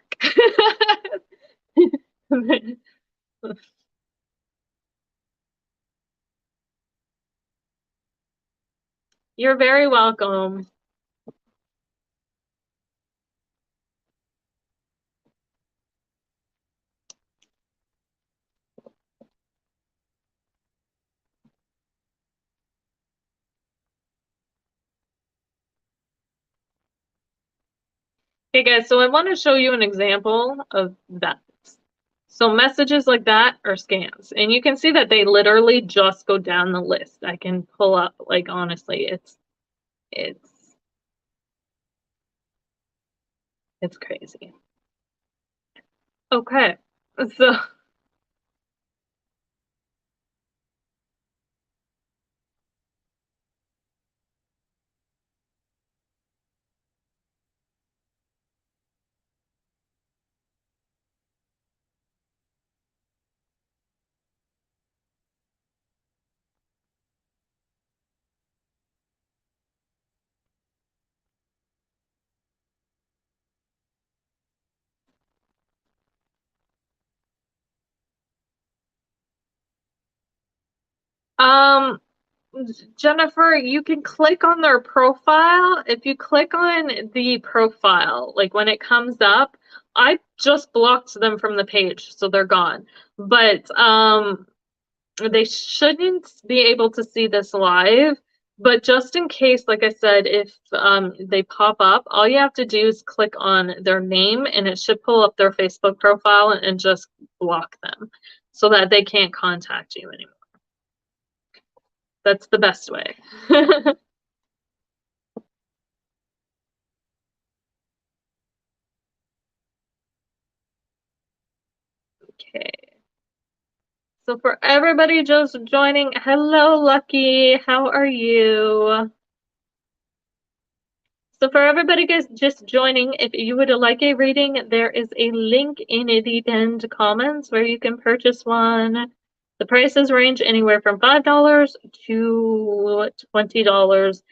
You're very welcome. Okay, guys, so I want to show you an example of that. So messages like that are scams. And you can see that they literally just go down the list. I can pull up, like, honestly, it's it's crazy. Okay. So um Jennifer, you can click on their profile. If you click on the profile, like when it comes up, I just blocked them from the page, so they're gone. But they shouldn't be able to see this live. But just in case, like I said, if they pop up, all you have to do is click on their name and it should pull up their Facebook profile and just block them so that they can't contact you anymore. That's the best way. Okay. So for everybody just joining, hello, Lucky. How are you? So for everybody guys just joining, if you would like a reading, there is a link in the pinned comments where you can purchase one. The prices range anywhere from $5 to $20.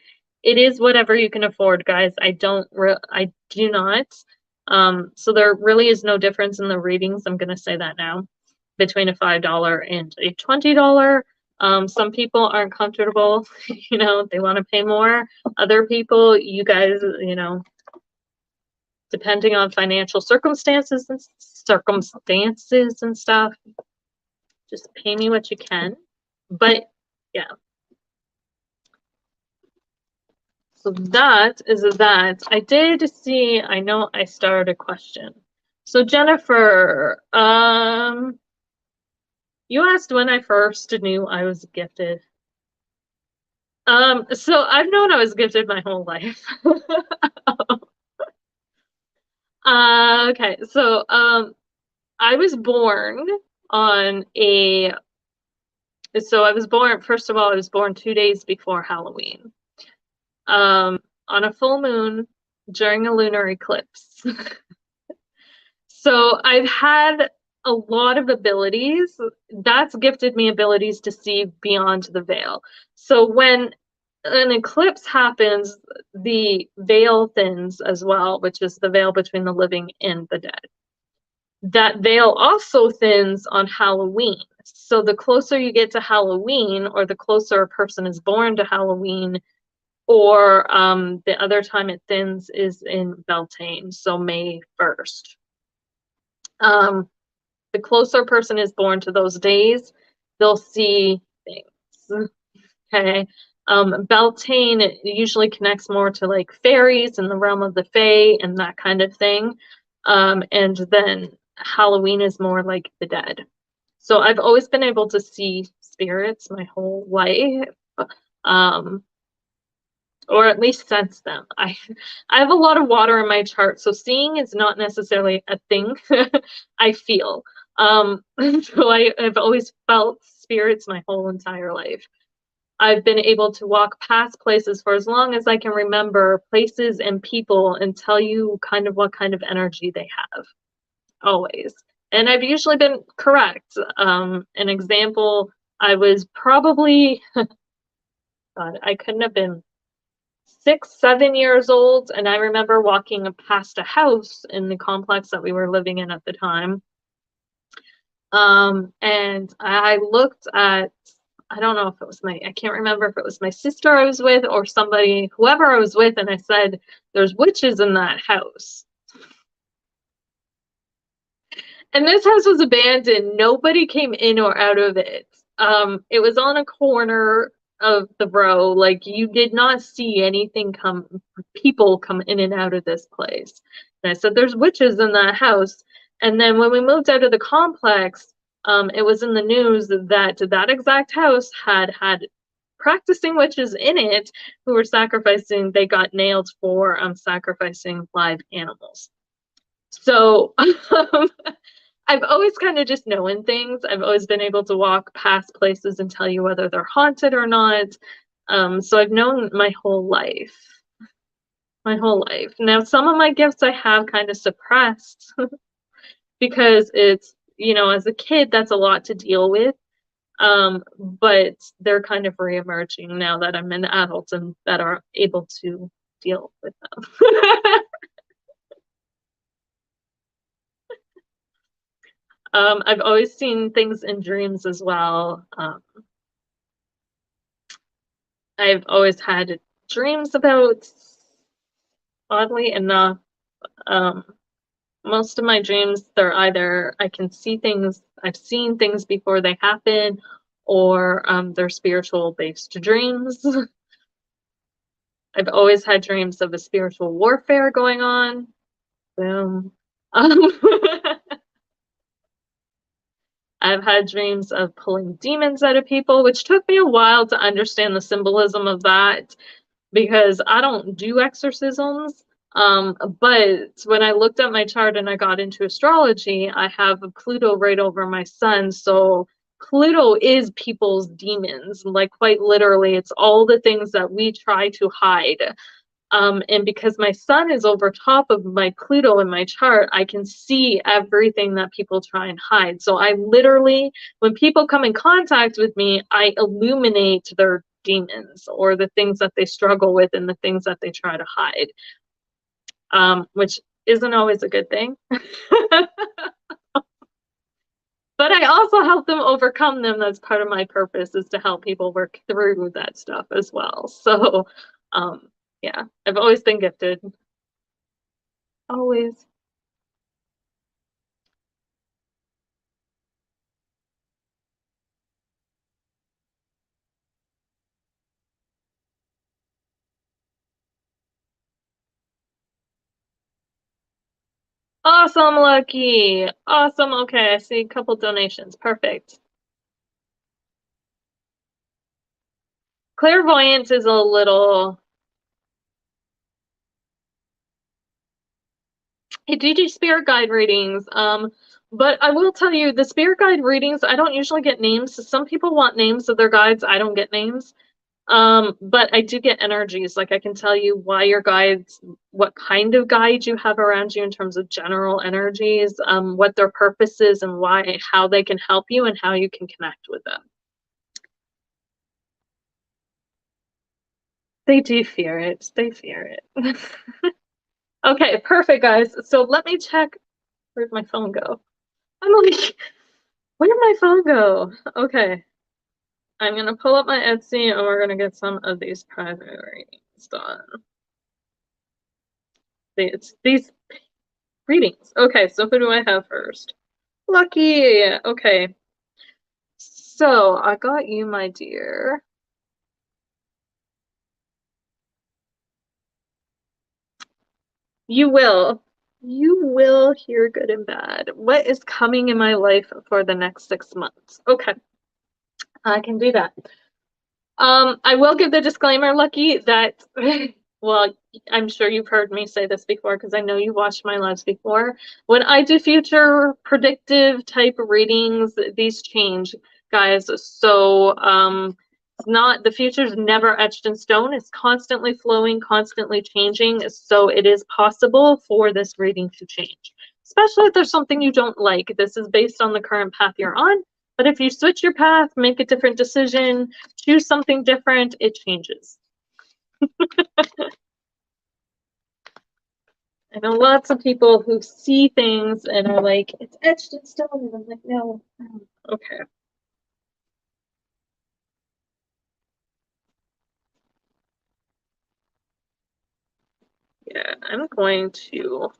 It is whatever you can afford, guys. I do not. So there really is no difference in the readings. I'm going to say that now between a $5 and a $20. Some people aren't comfortable, they want to pay more. Other people, you guys, depending on financial circumstances and stuff, just pay me what you can. But yeah. So that is that. I did see, I know I started a question. So Jennifer, you asked when I first knew I was gifted. So I've known I was gifted my whole life. Okay, so I was born on a so I was born, first of all, I was born 2 days before Halloween. On a full moon during a lunar eclipse. So I've had a lot of abilities. That's gifted me abilities to see beyond the veil. So when an eclipse happens, the veil thins as well, which is the veil between the living and the dead. That veil also thins on Halloween. So the closer you get to Halloween, or the closer a person is born to Halloween, or the other time it thins is in Beltane, so May 1st. The closer a person is born to those days, they'll see things. Okay. Beltane usually connects more to like fairies and the realm of the fae and that kind of thing. And then Halloween is more like the dead. So I've always been able to see spirits my whole life. Um, or at least sense them. I have a lot of water in my chart, so seeing is not necessarily a thing. I feel. So I've always felt spirits my whole entire life. I've been able to walk past places for as long as I can remember, places and people, and tell you kind of what kind of energy they have, always. And I've usually been correct. An example, I was probably, God, I couldn't have been 6, 7 years old, and I remember walking past a house in the complex that we were living in at the time. And I looked at, I don't know if it was I can't remember if it was my sister I was with or somebody, whoever I was with, and I said, "There's witches in that house." And this house was abandoned. Nobody came in or out of it. It was on a corner of the row. Like you did not see anything people come in and out of this place. And I said, "There's witches in that house." And then when we moved out of the complex, it was in the news that that exact house had practicing witches in it who were sacrificing. They got nailed for sacrificing live animals. So I've always kind of just known things. I've always been able to walk past places and tell you whether they're haunted or not. So I've known my whole life. My whole life. Now, some of my gifts I have kind of suppressed because it's, as a kid, that's a lot to deal with. But they're kind of reemerging now that I'm an adult and that are able to deal with them. I've always seen things in dreams as well. I've always had dreams about, oddly enough, um, most of my dreams, they're either I can see things, I've seen things before they happen, or they're spiritual based dreams. I've always had dreams of a spiritual warfare going on. Boom. Um, I've had dreams of pulling demons out of people, which took me a while to understand the symbolism of that because I don't do exorcisms. But when I looked at my chart and I got into astrology, I have a Pluto right over my sun. So Pluto is people's demons. Like quite literally, it's all the things that we try to hide. And because my sun is over top of my Pluto in my chart, I can see everything that people try and hide. So I literally, when people come in contact with me, I illuminate their demons or the things that they struggle with and the things that they try to hide, which isn't always a good thing. But I also help them overcome them. That's part of my purpose, is to help people work through that stuff as well. So, yeah, I've always been gifted. Always. Awesome, Lucky. Awesome. Okay, I see a couple donations. Perfect. Clairvoyance is a little. I do spirit guide readings. But I will tell you, the spirit guide readings, I don't usually get names. Some people want names of their guides. I don't get names. But I do get energies. Like I can tell you why your guides, what kind of guide you have around you in terms of general energies, what their purpose is and why, how they can help you and how you can connect with them. They do fear it. They fear it. Okay, perfect, guys. So let me check. Where'd my phone go? I'm like, where'd my phone go? Okay. I'm gonna pull up my Etsy and we're gonna get some of these private readings done. It's these readings. Okay, so who do I have first? Lucky. Okay. So I got you, my dear. You will. You will hear good and bad. What is coming in my life for the next 6 months? Okay, I can do that. I will give the disclaimer, Lucky, that well, I'm sure you've heard me say this before because I know you watched my lives before. When I do future predictive type readings, these change, guys. So it's not the future's never etched in stone. It's constantly flowing, constantly changing. So it is possible for this reading to change, especially if there's something you don't like. This is based on the current path you're on. But if you switch your path, make a different decision, choose something different, it changes. I know lots of people who see things and are like, it's etched in stone. And I'm like, no. Okay. Yeah, I'm going to.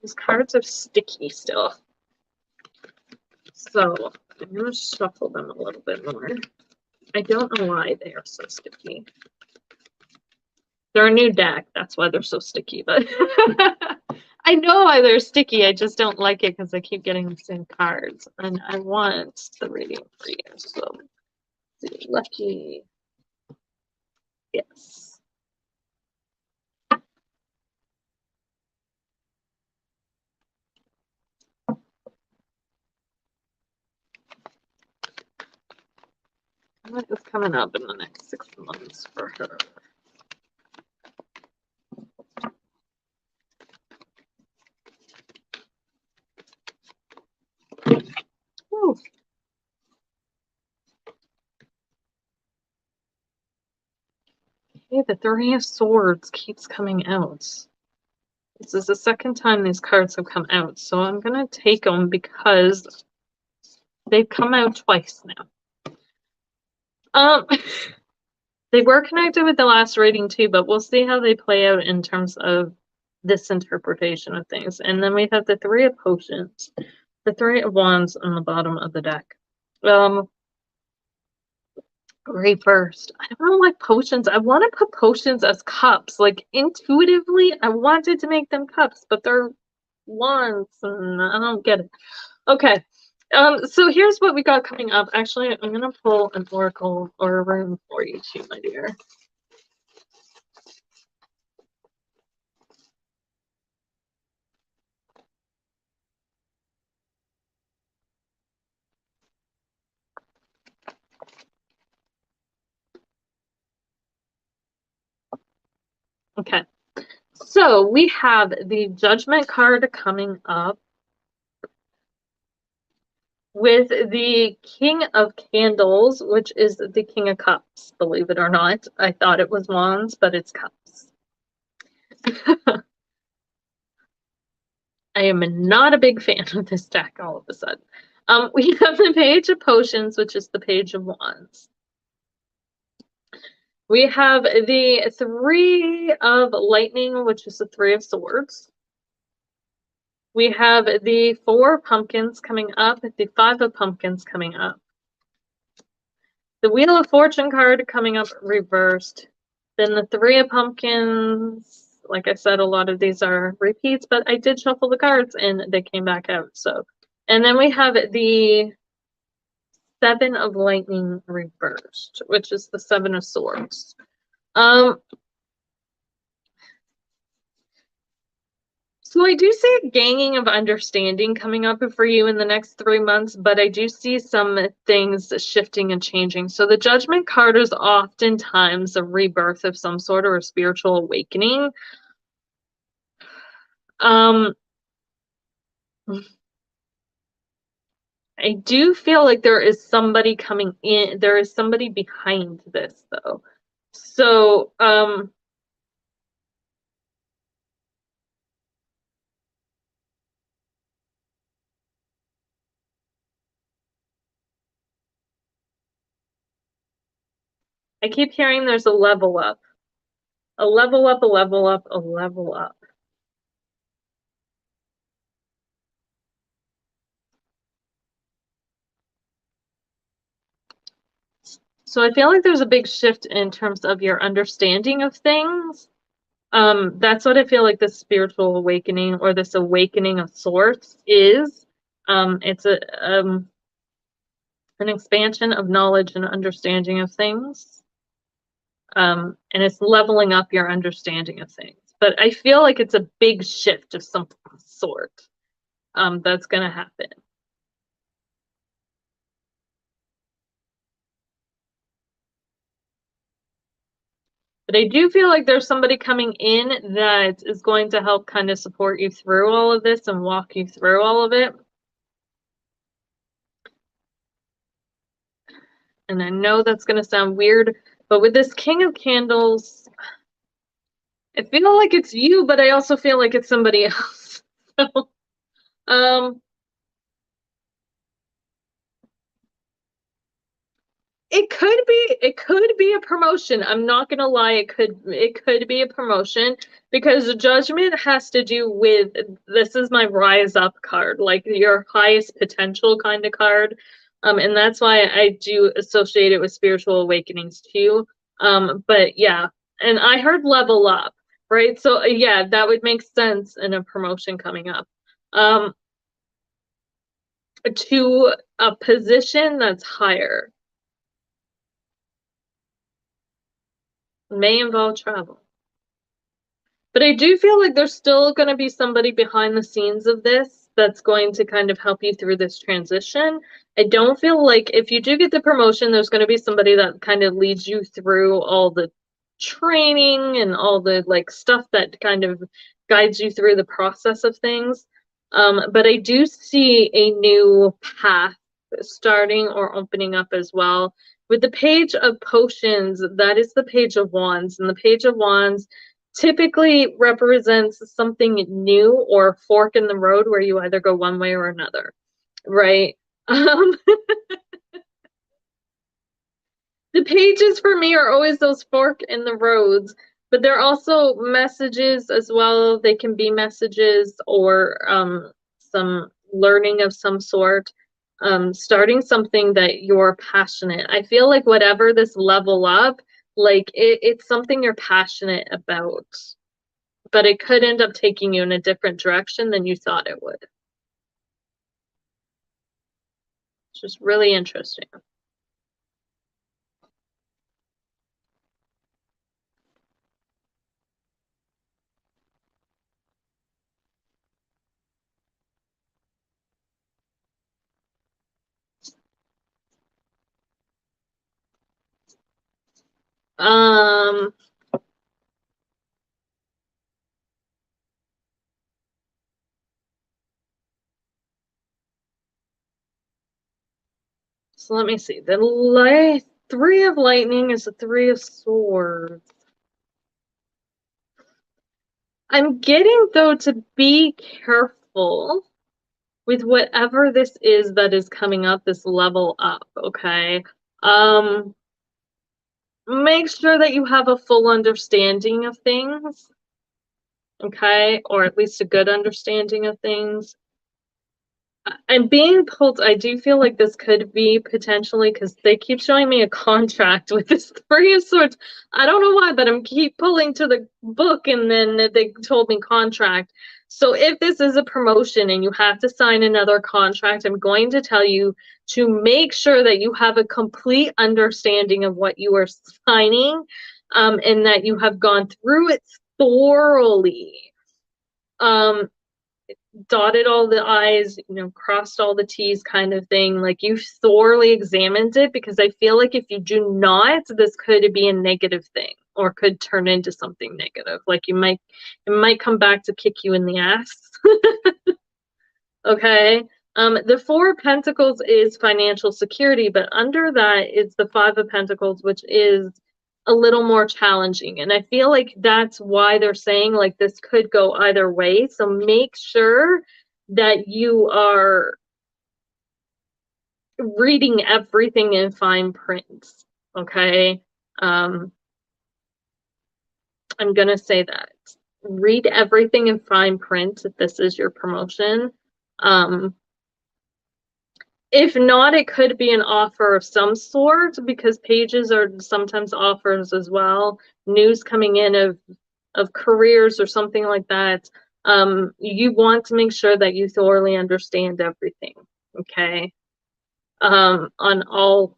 These cards are sticky still. So I'm going to shuffle them a little bit more. I don't know why they are so sticky. They're a new deck. That's why they're so sticky. But I know why they're sticky. I just don't like it because I keep getting the same cards. And I want the reading for you. So, Lucky. Yes. What is coming up in the next 6 months for her? Ooh. Okay, the Three of Swords keeps coming out. This is the second time these cards have come out, so I'm going to take them because they've come out twice now. They were connected with the last reading too, but we'll see how they play out in terms of this interpretation of things. And then we have the Three of Potions, the Three of Wands on the bottom of the deck. Reversed. I don't like potions. I want to put potions as cups. Like intuitively, I wanted to make them cups, but they're wands, and I don't get it. Okay. So here's what we got coming up. Actually, I'm gonna pull an oracle or a rune for you too, my dear. Okay. So we have the Judgment card coming up with the King of Candles, which is the King of Cups, believe it or not. I thought it was wands, but it's cups. I am not a big fan of this deck all of a sudden. We have the Page of Potions, which is the Page of Wands. We have the Three of Lightning, which is the Three of Swords. We have the Four Pumpkins coming up, the Five of Pumpkins coming up. The Wheel of Fortune card coming up reversed. Then the Three of Pumpkins. Like I said, a lot of these are repeats, but I did shuffle the cards and they came back out. So, and then we have the Seven of Lightning reversed, which is the Seven of Swords. So I do see a gaining of understanding coming up for you in the next 3 months, but I do see some things shifting and changing. So the Judgment card is oftentimes a rebirth of some sort or a spiritual awakening. I do feel like there is somebody coming in. There is somebody behind this, though. So, I keep hearing there's a level up. A level up, a level up, a level up. So I feel like there's a big shift in terms of your understanding of things. That's what I feel like this spiritual awakening or this awakening of sorts is. It's an expansion of knowledge and understanding of things. And it's leveling up your understanding of things. But I feel like it's a big shift of some sort that's going to happen. But I do feel like there's somebody coming in that is going to help kind of support you through all of this and walk you through all of it. And I know that's going to sound weird, but with this King of Candles, I feel like it's you, but I also feel like it's somebody else. So, it could be a promotion. I'm not gonna lie, it could be a promotion because the Judgment has to do with this is my rise up card, like your highest potential kind of card. And that's why I do associate it with spiritual awakenings too. But yeah, and I heard level up, right? So yeah, that would make sense in a promotion coming up. To a position that's higher. May involve travel. But I do feel like there's still going to be somebody behind the scenes of this that's going to kind of help you through this transition. I don't feel like if you do get the promotion, there's going to be somebody that kind of leads you through all the training and all the like stuff that kind of guides you through the process of things. But I do see a new path starting or opening up as well. With the Page of Potions, that is the Page of Wands, and the Page of Wands typically represents something new or a fork in the road where you either go one way or another, right? Um, the pages for me are always those fork in the roads, but they're also messages as well. They can be messages or some learning of some sort, starting something that you're passionate. I feel like whatever this level up, like it's something you're passionate about, but it could end up taking you in a different direction than you thought it would. It's just really interesting. Um, so let me see. The Three of Lightning is the Three of Swords. I'm getting, though, to be careful with whatever this is that is coming up, this level up, okay? Make sure that you have a full understanding of things, okay? Or at least a good understanding of things. I'm being pulled. I do feel like this could be potentially because they keep showing me a contract with this Three of Swords. I don't know why, but I'm keep pulling to the book and then they told me contract. So if this is a promotion and you have to sign another contract, I'm going to tell you to make sure that you have a complete understanding of what you are signing, and that you have gone through it thoroughly. Um, dotted all the I's, crossed all the T's kind of thing. Like you thoroughly examined it, because I feel like if you do not, this could be a negative thing or could turn into something negative. Like it might come back to kick you in the ass. Okay. The Four of Pentacles is financial security, but under that is the Five of Pentacles, which is a little more challenging. And I feel like that's why they're saying like this could go either way. So make sure that you are reading everything in fine print. Okay. I'm going to say that. Read everything in fine print if this is your promotion. If not, it could be an offer of some sort, because pages are sometimes offers as well. News coming in of careers or something like that. You want to make sure that you thoroughly understand everything, okay? On all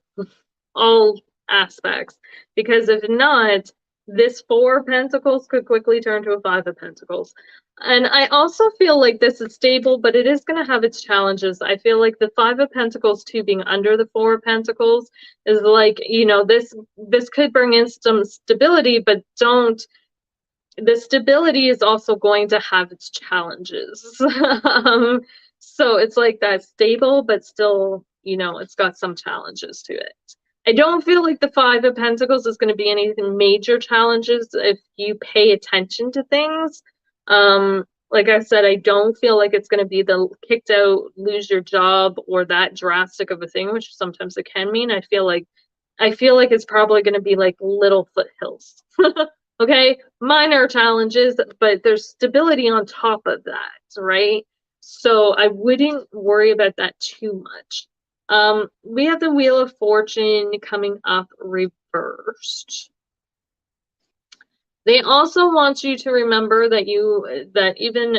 aspects, because if not, this Four of Pentacles could quickly turn to a Five of Pentacles. And I also feel like this is stable, but it is going to have its challenges. I feel like the Five of Pentacles too being under the Four of Pentacles is like, this could bring in some stability, but the stability is also going to have its challenges. So it's like that stable, but still, it's got some challenges to it. I don't feel like the Five of Pentacles is going to be anything major challenges if you pay attention to things. Like I said, I don't feel like it's going to be the kicked out, lose your job, or that drastic of a thing, which sometimes it can mean. I feel like it's probably going to be like little foothills. Okay, minor challenges, but there's stability on top of that, right? So I wouldn't worry about that too much. We have the Wheel of Fortune coming up reversed. They also want you to remember that even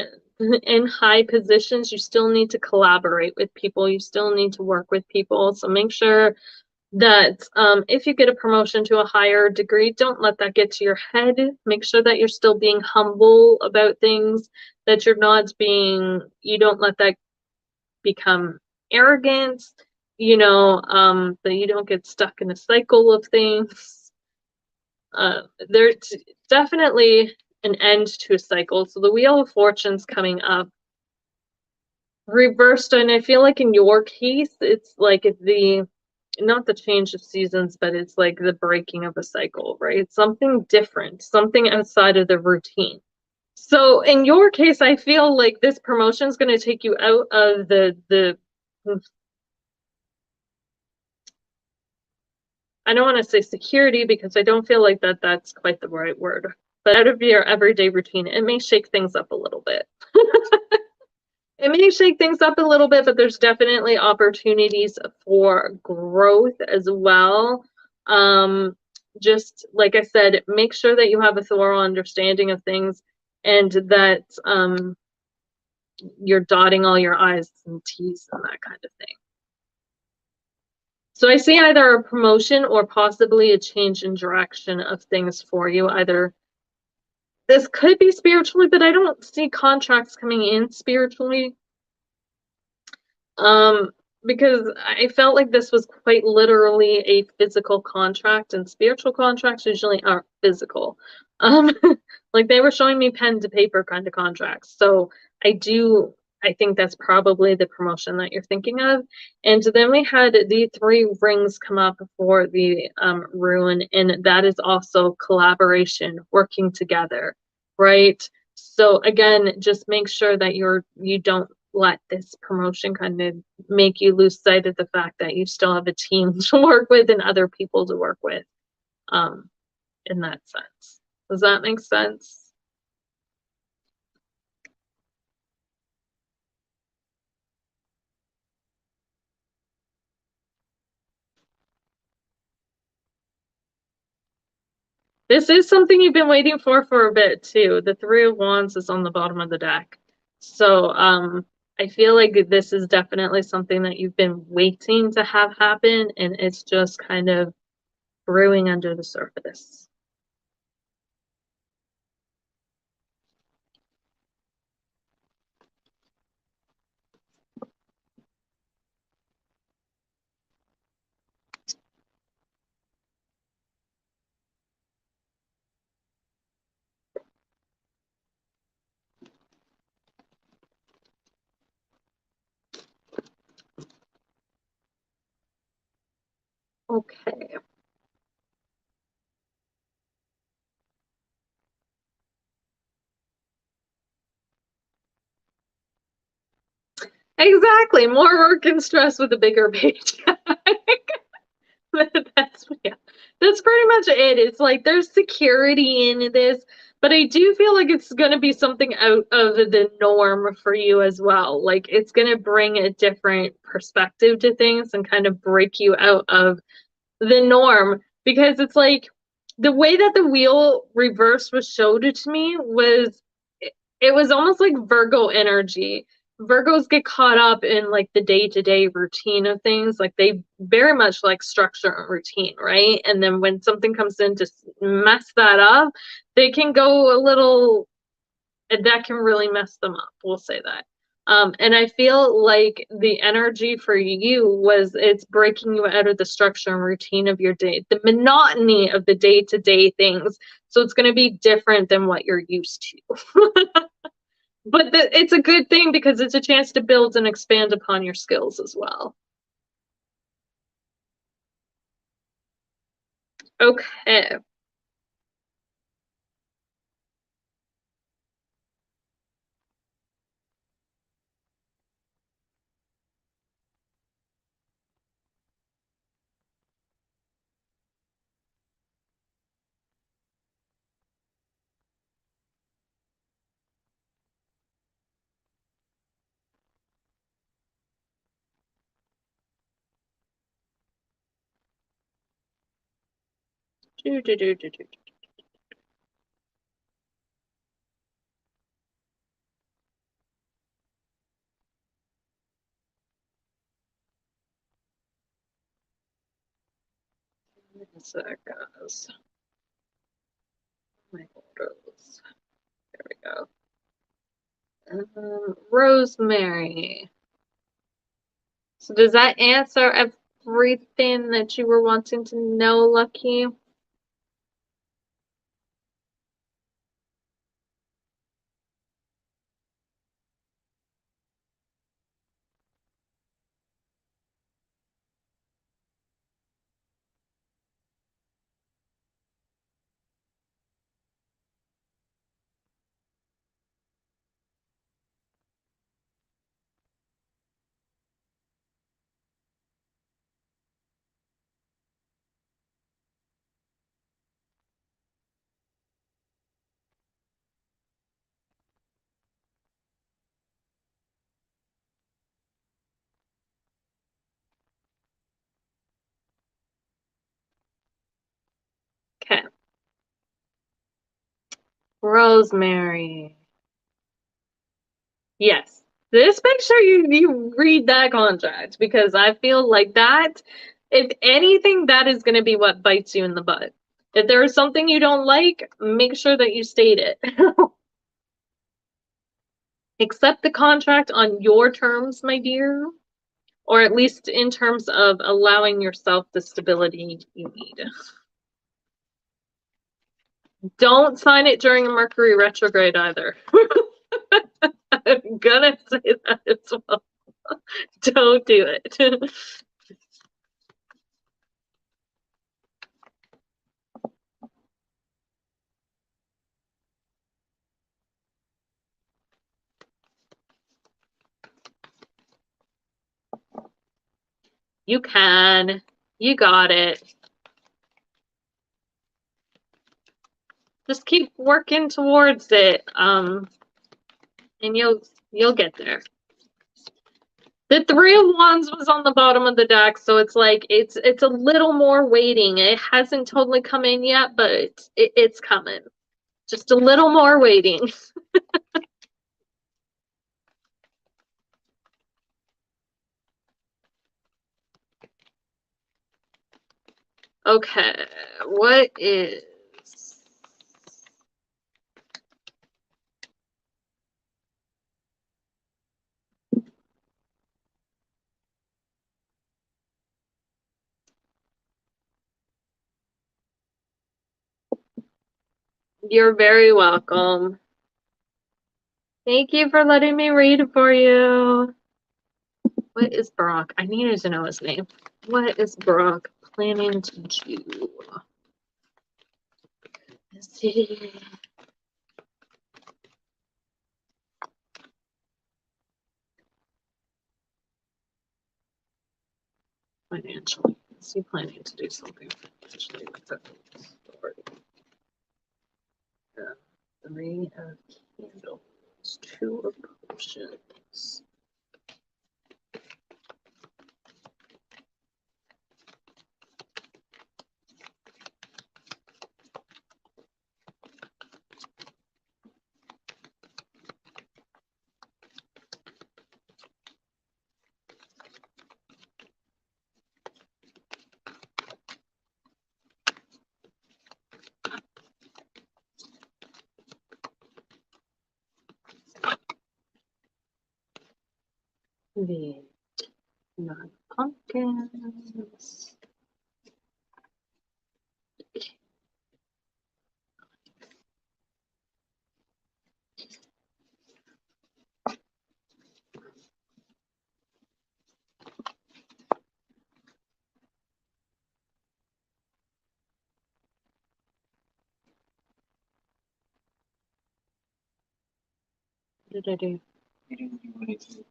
in high positions, you still need to collaborate with people. You still need to work with people. So make sure that if you get a promotion to a higher degree, don't let that get to your head. Make sure that you're still being humble about things, that you don't let that become arrogant, that you don't get stuck in a cycle of things. There's definitely an end to a cycle. So the Wheel of Fortune's coming up reversed, and I feel like in your case, it's like not the change of seasons, but it's like the breaking of a cycle, right? Something different, something outside of the routine. So in your case, I feel like this promotion is going to take you out of the I don't want to say security, because I don't feel like that's quite the right word, but out of your everyday routine. It may shake things up a little bit. It may shake things up a little bit, but there's definitely opportunities for growth as well. Just like I said, make sure that you have a thorough understanding of things, and that you're dotting all your I's and T's and that kind of thing. So I see either a promotion or possibly a change in direction of things for you. Either this could be spiritually, but I don't see contracts coming in spiritually. Because I felt like this was quite literally a physical contract, and spiritual contracts usually aren't physical. Like they were showing me pen to paper kind of contracts. So I think that's probably the promotion that you're thinking of. And then we had the Three Rings come up for the ruin, and that is also collaboration, working together, right? So again, just make sure that you don't let this promotion kind of make you lose sight of the fact that you still have a team to work with and other people to work with, in that sense. Does that make sense? This is something you've been waiting for a bit too. The Three of Wands is on the bottom of the deck. So, I feel like this is definitely something that you've been waiting to have happen, and it's just kind of brewing under the surface. Okay. Exactly. More work and stress with a bigger paycheck. Yeah, that's pretty much it. It's like there's security in this, but I do feel like it's going to be something out of the norm for you as well. Like it's going to bring a different perspective to things and kind of break you out of the norm, because it's like the way that the wheel reverse was showed to me was it was almost like Virgo energy. Virgos get caught up in like the day-to-day routine of things. Like they very much like structure and routine, right? And then when something comes in to mess that up, they can go a little, that can really mess them up. We'll say that. And I feel like the energy for you was it's breaking you out of the structure and routine of your day, the monotony of the day-to-day things. So it's going to be different than what you're used to. But it's a good thing because it's a chance to build and expand upon your skills as well. Okay. Do, do, do, do, do. So it goes. My photos. There we go. Rosemary. So does that answer everything that you were wanting to know, Lucky? Okay. Rosemary. Yes. Just make sure you read that contract, because I feel like that, if anything, that is going to be what bites you in the butt. If there is something you don't like, make sure that you state it. Accept the contract on your terms, my dear, or at least in terms of allowing yourself the stability you need. Don't sign it during a Mercury retrograde either. I'm gonna say that as well. Don't do it. You can. You got it. Just keep working towards it. And you'll get there. The Three of Wands was on the bottom of the deck, so it's like it's a little more waiting. It hasn't totally come in yet, but it's coming. Just a little more waiting. Okay, what is You're very welcome. Thank you for letting me read for you. What is Brock? I needed to know his name. What is Brock planning to do? Let's see. Financially. Is he planning to do something financially with the story? Three of Candles, Two of Potions. The Nine Pumpkins. What did I do? You didn't do anything.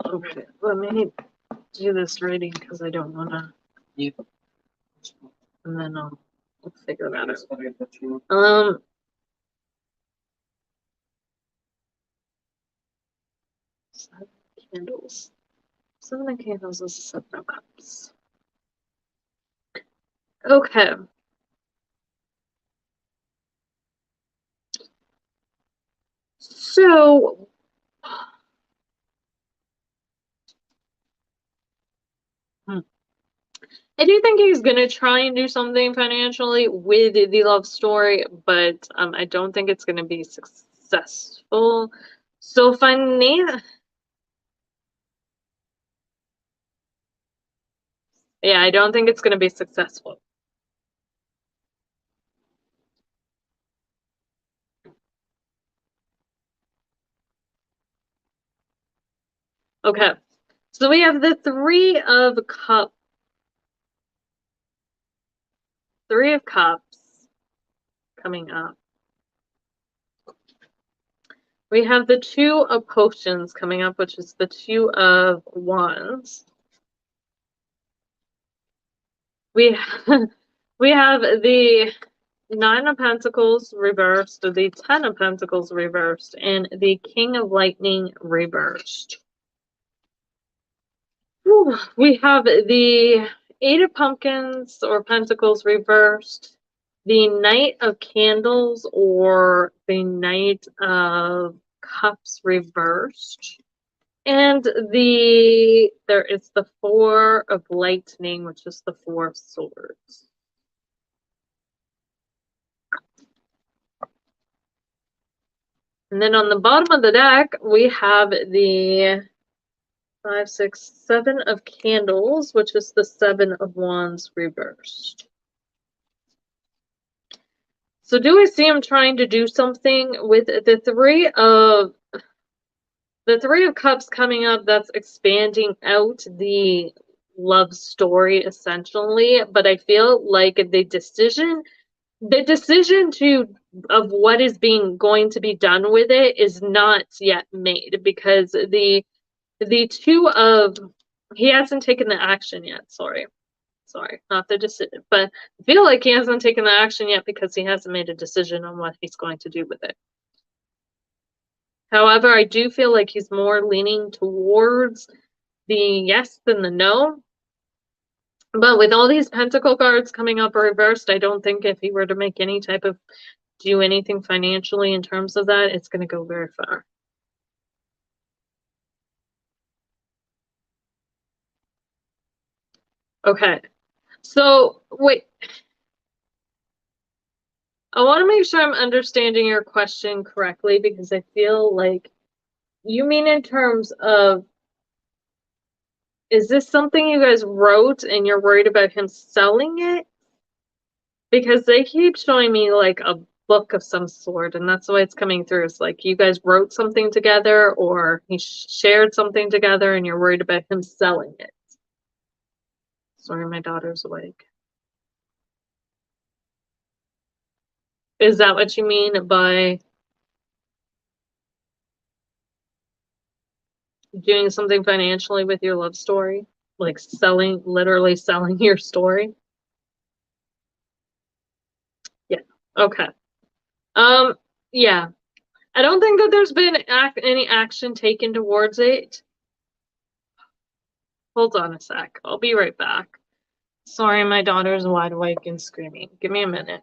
Okay, let me do this reading because I don't want to. Yeah. And then I'll figure that out. Sorry, but you- Seven candles. Seven of Candles is a Seven of Cups. Okay. So, I do think he's gonna try and do something financially with the love story, but I don't think it's gonna be successful. So, yeah, I don't think it's gonna be successful. Okay, so we have the Three of Cups coming up. We have the Two of Potions coming up, which is the Two of Wands. We have, we have the Nine of Pentacles reversed, the Ten of Pentacles reversed, and the King of Lightning reversed. Whew. We have the Eight of Pumpkins or Pentacles reversed, the Knight of Candles or the Knight of Cups reversed, and there is the Four of Lightning, which is the Four of Swords. And then on the bottom of the deck, we have the 5, 6, 7 of Candles, which is the Seven of Wands reversed. So do I see him trying to do something with the Three of Cups coming up that's expanding out the love story essentially, but I feel like the decision to what is going to be done with it is not yet made, because the two of he hasn't taken the action yet. Sorry, not the decision, but I feel like he hasn't taken the action yet because he hasn't made a decision on what he's going to do with it. However, I do feel like he's more leaning towards the yes than the no. But with all these pentacle cards coming up reversed, I don't think if he were to make any type of do anything financially in terms of that, it's going to go very far. Okay. So, wait. I want to make sure I'm understanding your question correctly, because I feel like you mean in terms of, is this something you guys wrote and you're worried about him selling it? Because they keep showing me like a book of some sort, and that's why it's coming through. It's like you guys wrote something together, or he shared something together, and you're worried about him selling it. Sorry, my daughter's awake. Is that what you mean by doing something financially with your love story? Like selling, literally selling your story? Yeah. Okay. Um, yeah. I don't think that there's been any action taken towards it. Hold on a sec. I'll be right back. Sorry, my daughter's wide awake and screaming. Give me a minute.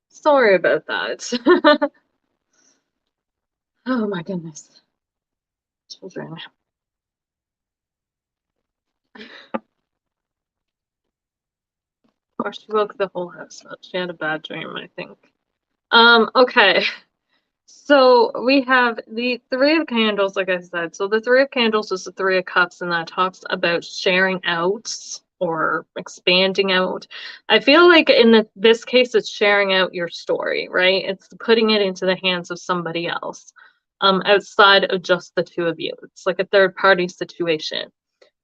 Sorry about that. Oh my goodness. Children. Or she woke the whole house up. She had a bad dream, I think. Okay. So we have the Three of Candles, like I said. So the Three of Candles is the Three of Cups, and that talks about sharing out or expanding out. I feel like in this case, it's sharing out your story, right? It's putting it into the hands of somebody else, outside of just the two of you. It's like a third party situation.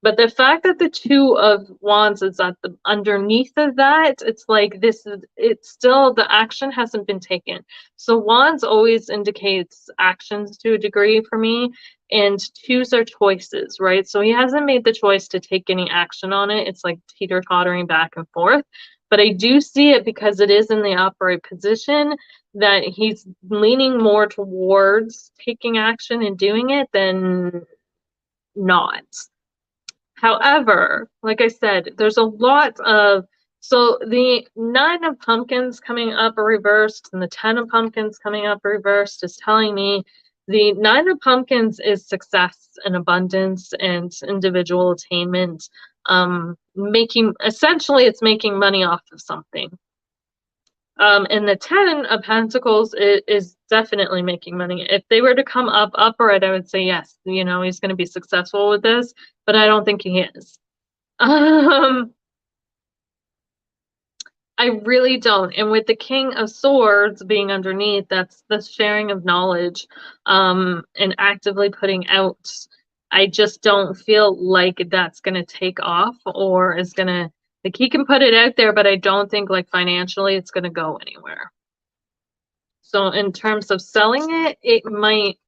But the fact that the Two of Wands is at the underneath of that, it's like it's still, the action hasn't been taken. So Wands always indicates actions to a degree for me, and twos are choices, right? So he hasn't made the choice to take any action on it. It's like teeter-tottering back and forth. But I do see it because it is in the upright position, that he's leaning more towards taking action and doing it than not. However, like I said, there's a lot of, so the Nine of Pumpkins coming up reversed and the Ten of Pumpkins coming up reversed is telling me the Nine of Pumpkins is success and abundance and individual attainment. Making, essentially, it's making money off of something. And the Ten of Pentacles is definitely making money. If they were to come up upright, I would say yes, he's going to be successful with this, but I don't think he is. Um, I really don't. And with the King of Swords being underneath, that's the sharing of knowledge, and actively putting out. I just don't feel like that's going to take off, or is going to, like, he can put it out there, but I don't think like financially it's going to go anywhere. So in terms of selling it, it might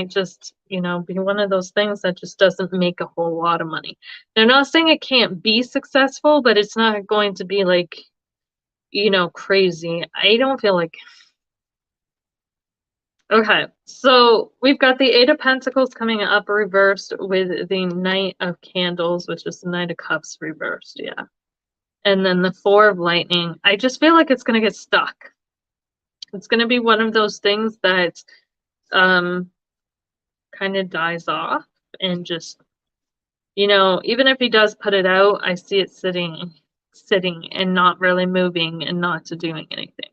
just, be one of those things that just doesn't make a whole lot of money. They're not saying it can't be successful, but it's not going to be like, crazy. I don't feel like Okay, so we've got the Eight of Pentacles coming up reversed with the Knight of Candles, which is the Knight of Cups reversed, yeah. And then the Four of Lightning. I just feel like it's going to get stuck. It's going to be one of those things that um, kind of dies off and just, even if he does put it out, I see it sitting and not really moving and not to doing anything.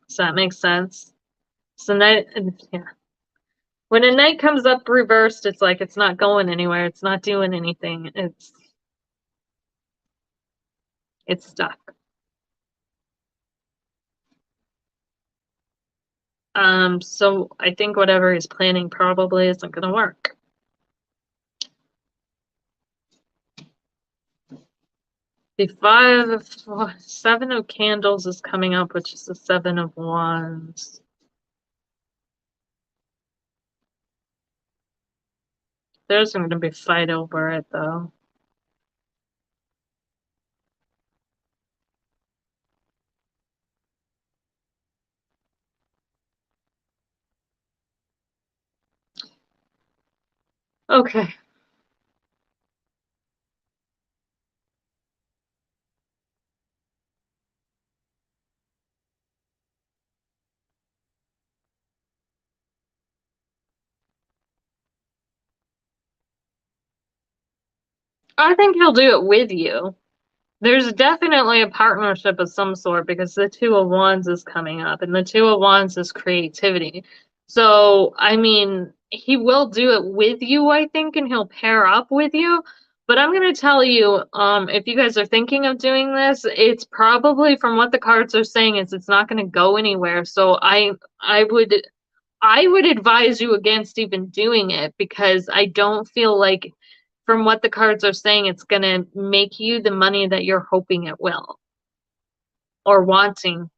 Does that make sense? So yeah. When a knight comes up reversed, it's like it's not going anywhere. It's not doing anything. It's stuck. So I think whatever he's planning probably isn't going to work. The Seven of Candles is coming up, which is the Seven of Wands. There's going to be a fight over it, though. Okay. I think he'll do it with you. There's definitely a partnership of some sort because the Two of Wands is coming up, and the Two of Wands is creativity. So, I mean, he will do it with you, I think, and he'll pair up with you. But I'm going to tell you, if you guys are thinking of doing this, it's probably from what the cards are saying is it's not going to go anywhere. So I would advise you against even doing it because I don't feel like from what the cards are saying, it's going to make you the money that you're hoping it will or wanting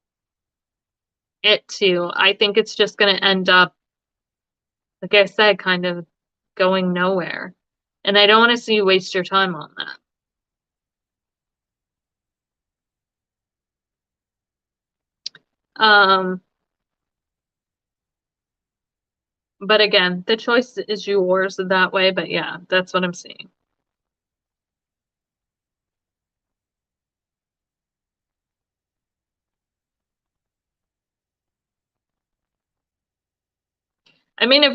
it to. I think it's just going to end up, like I said, kind of going nowhere. And I don't want to see you waste your time on that. Um, but again, the choice is yours that way. But yeah, that's what I'm seeing. I mean, if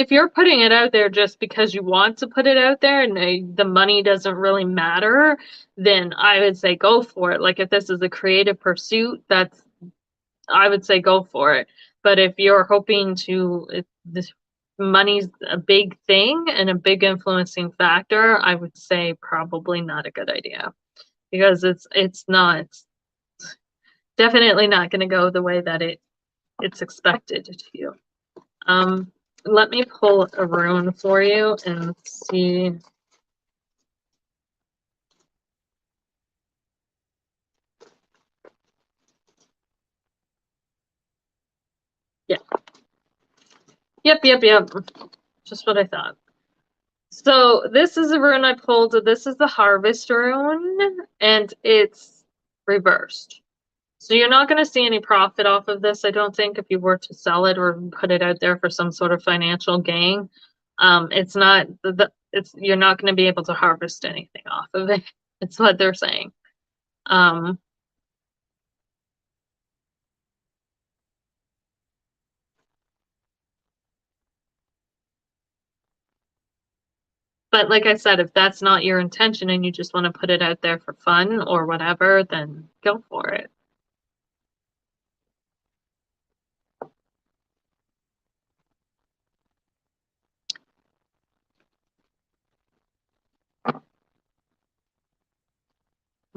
you're putting it out there just because you want to put it out there and the money doesn't really matter, then I would say go for it. Like if this is a creative pursuit, I would say go for it. But if you're hoping if this money's a big thing and a big influencing factor, I would say probably not a good idea because it's definitely not going to go the way that it's expected to. Um, Let me pull a rune for you and see. Yeah. Yep. Just what I thought. So this is a rune I pulled. This is the Harvest rune, and it's reversed. So you're not going to see any profit off of this, I don't think, if you were to sell it or put it out there for some sort of financial gain. It's not you're not going to be able to harvest anything off of it. It's what they're saying. Um, but like I said, if that's not your intention and you just want to put it out there for fun or whatever, then go for it.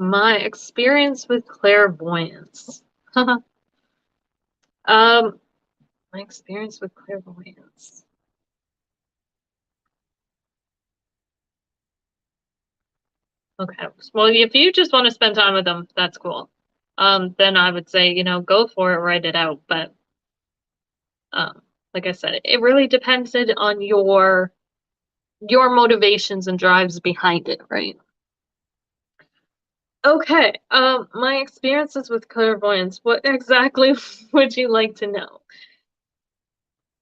My experience with clairvoyance. Um, my experience with clairvoyance. Okay. Well, if you just want to spend time with them, that's cool. Then I would say, go for it, write it out. But like I said, it really depended on your motivations and drives behind it, right? Okay, my experiences with clairvoyance, what exactly would you like to know?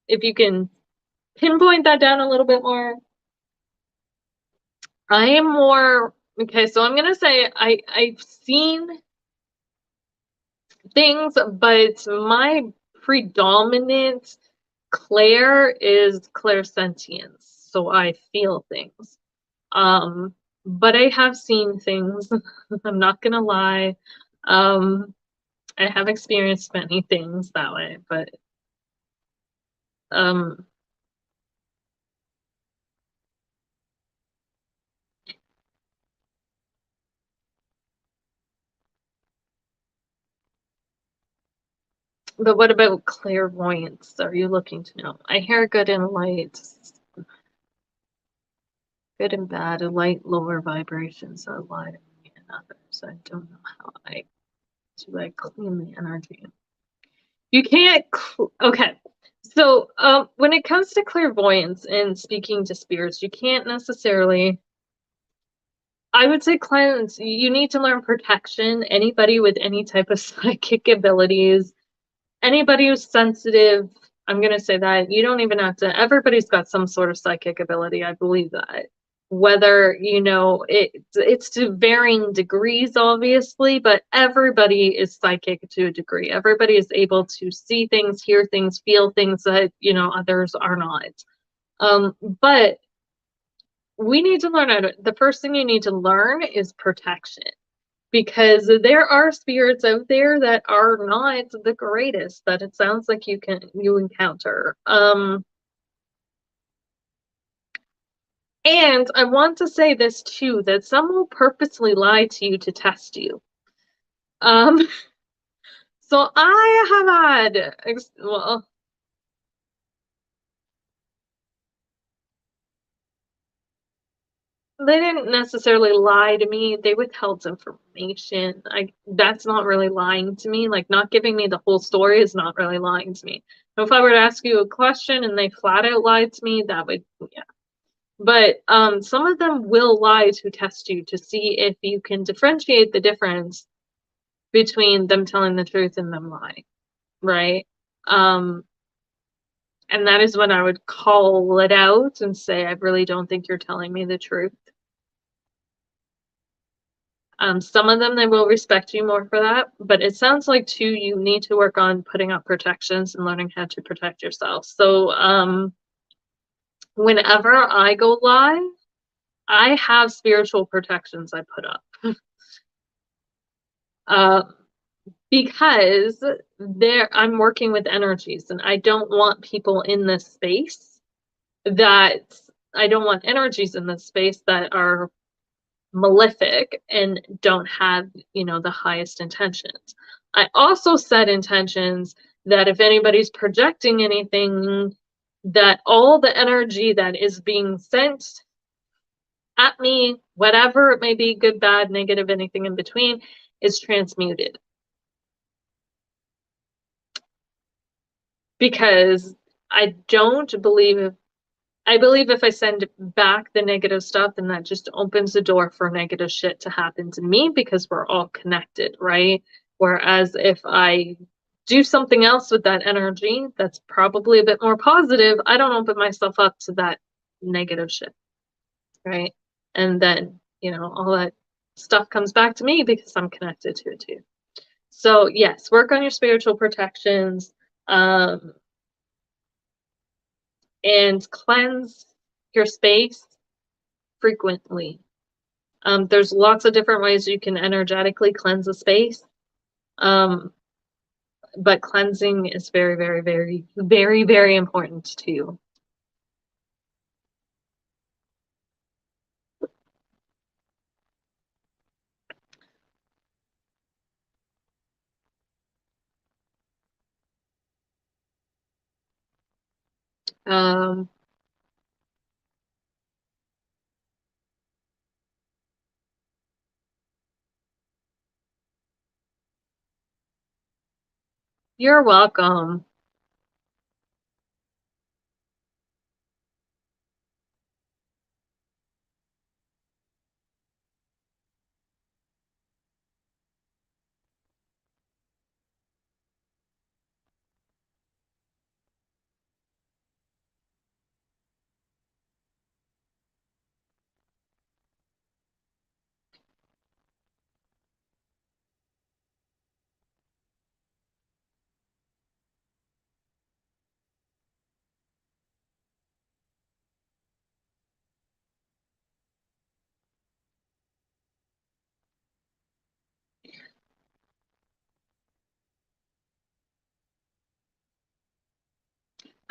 If you can pinpoint that down a little bit more. I am more, okay, so I'm gonna say I've seen things, but my predominant clair is clairsentience, so I feel things. Um, but I have seen things. I'm not gonna lie. Um, I have experienced many things that way, um, but what about clairvoyance? Are you looking to know? I hear good and light, good and bad, a light lower vibrations are light and others. I don't know how I do I clean the energy. You can't okay. So when it comes to clairvoyance and speaking to spirits, you can't necessarily I would say cleanse. You need to learn protection. Anybody with any type of psychic abilities, anybody who's sensitive, I'm gonna say that you don't even have to, everybody's got some sort of psychic ability. I believe that. Whether, it's to varying degrees, obviously, but everybody is psychic to a degree. Everybody is able to see things, hear things, feel things that, others are not. But we need to learn how to, the first thing you need to learn is protection because there are spirits out there that are not the greatest that it sounds like you encounter. And I want to say this too, that some will purposely lie to you to test you. Um, so I have had, well, they didn't necessarily lie to me. They withheld information. That's not really lying to me. Like not giving me the whole story is not really lying to me. If I were to ask you a question and they flat out lied to me, that would, yeah. But some of them will lie to test you to see if you can differentiate the difference between them telling the truth and them lying, right? Um, and that is when I would call it out and say, I really don't think you're telling me the truth. Some of them they will respect you more for that, but it sounds like too you need to work on putting up protections and learning how to protect yourself. So whenever I go live, I have spiritual protections I put up. Uh, because I'm working with energies and I don't want people in this space that I don't want energies in this space that are malefic and don't have, the highest intentions. I also set intentions that if anybody's projecting anything, that all the energy that is being sent at me, whatever it may be, good, bad, negative, anything in between, is transmuted. Because I don't believe I believe if I send back the negative stuff, then that just opens the door for negative shit to happen to me because we're all connected, right? Whereas if I do something else with that energy that's probably a bit more positive, I don't open myself up to that negative shit, right? And then, all that stuff comes back to me because I'm connected to it too. So, yes, work on your spiritual protections. Um, and cleanse your space frequently. There's lots of different ways you can energetically cleanse a space. Um, but cleansing is very, very, very, very, very important too. Um, you're welcome.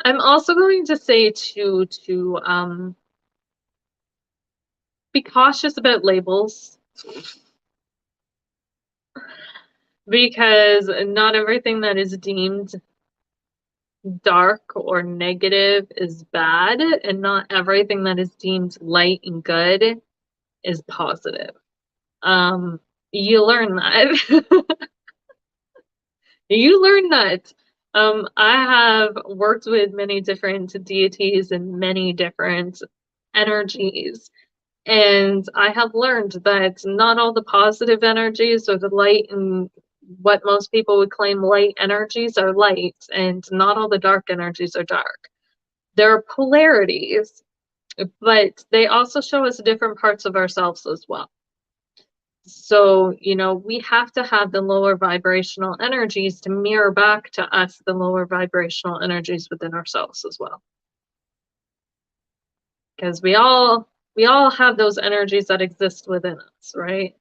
I'm also going to say to be cautious about labels because not everything that is deemed dark or negative is bad, and not everything that is deemed light and good is positive. You learn that. You learn that. I have worked with many different deities and many different energies, and I have learned that not all the positive energies or the light and what most people would claim light energies are light, and not all the dark energies are dark. There are polarities, but they also show us different parts of ourselves as well. So, we have to have the lower vibrational energies to mirror back to us the lower vibrational energies within ourselves as well. Because we all have those energies that exist within us, right?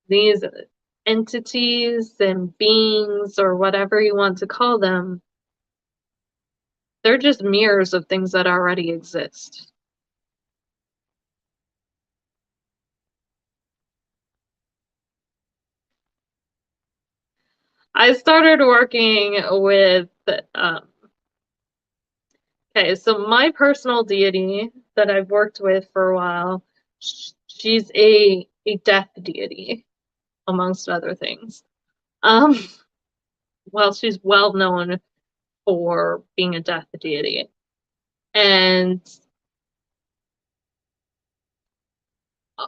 These entities and beings, or whatever you want to call them, they're just mirrors of things that already exist. I started working with okay, so my personal deity that I've worked with for a while, she's a death deity, amongst other things. Um, well, she's well known for being a death deity. And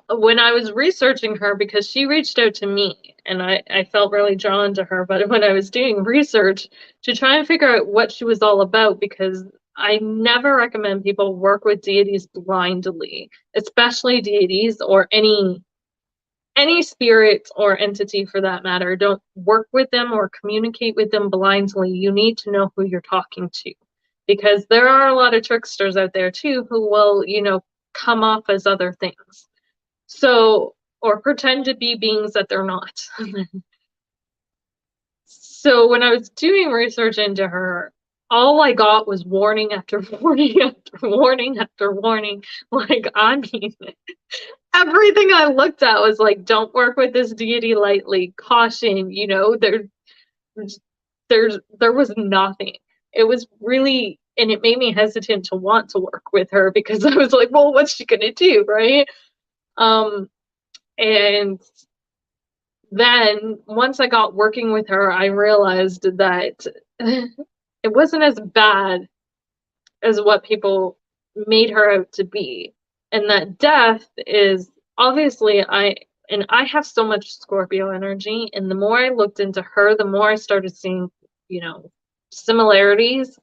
when I was researching her, because she reached out to me and I felt really drawn to her, but when I was doing research to try and figure out what she was all about, because I never recommend people work with deities blindly, especially deities or any spirit or entity for that matter. Don't work with them or communicate with them blindly. You need to know who you're talking to, because there are a lot of tricksters out there too who will, come off as other things. So, or pretend to be beings that they're not. So when I was doing research into her, all I got was warning after warning after warning after warning. Like, I mean, everything I looked at was like, don't work with this deity lightly. Caution, there was nothing. It was really, and it made me hesitant to want to work with her because I was like, well, what's she gonna do, right? And then once I got working with her, I realized that it wasn't as bad as what people made her out to be. And that death is obviously I have so much Scorpio energy, and the more I looked into her, the more I started seeing, similarities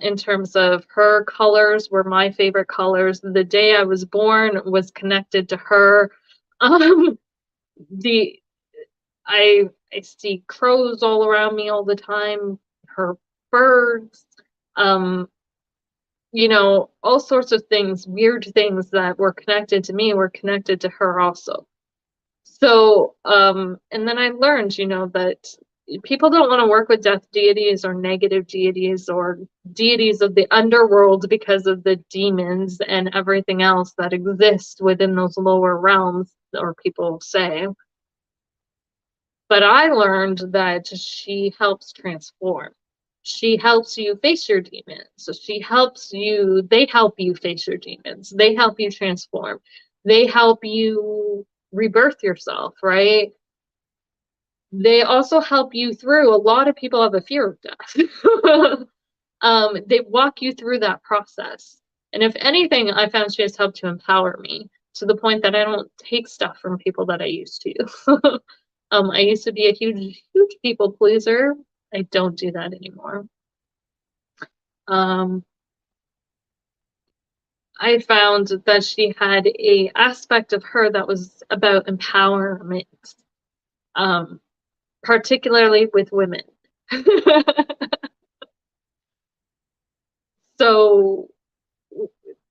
in terms of her colors were my favorite colors. The day I was born was connected to her. Um, the I see crows all around me all the time, her birds, um, all sorts of things, weird things that were connected to me were connected to her also. So, and then I learned, that people don't want to work with death deities or negative deities or deities of the underworld because of the demons and everything else that exists within those lower realms, or people say. But I learned that she helps transform. She helps you face your demons. So they help you face your demons. They help you transform. They help you rebirth yourself, right? They also help you through. A lot of people have a fear of death. They walk you through that process. And if anything, I found she has helped to empower me to the point that I don't take stuff from people that I used to. I used to be a huge, huge people pleaser. I don't do that anymore. Um, I found that she had a aspect of her that was about empowerment, um, particularly with women. So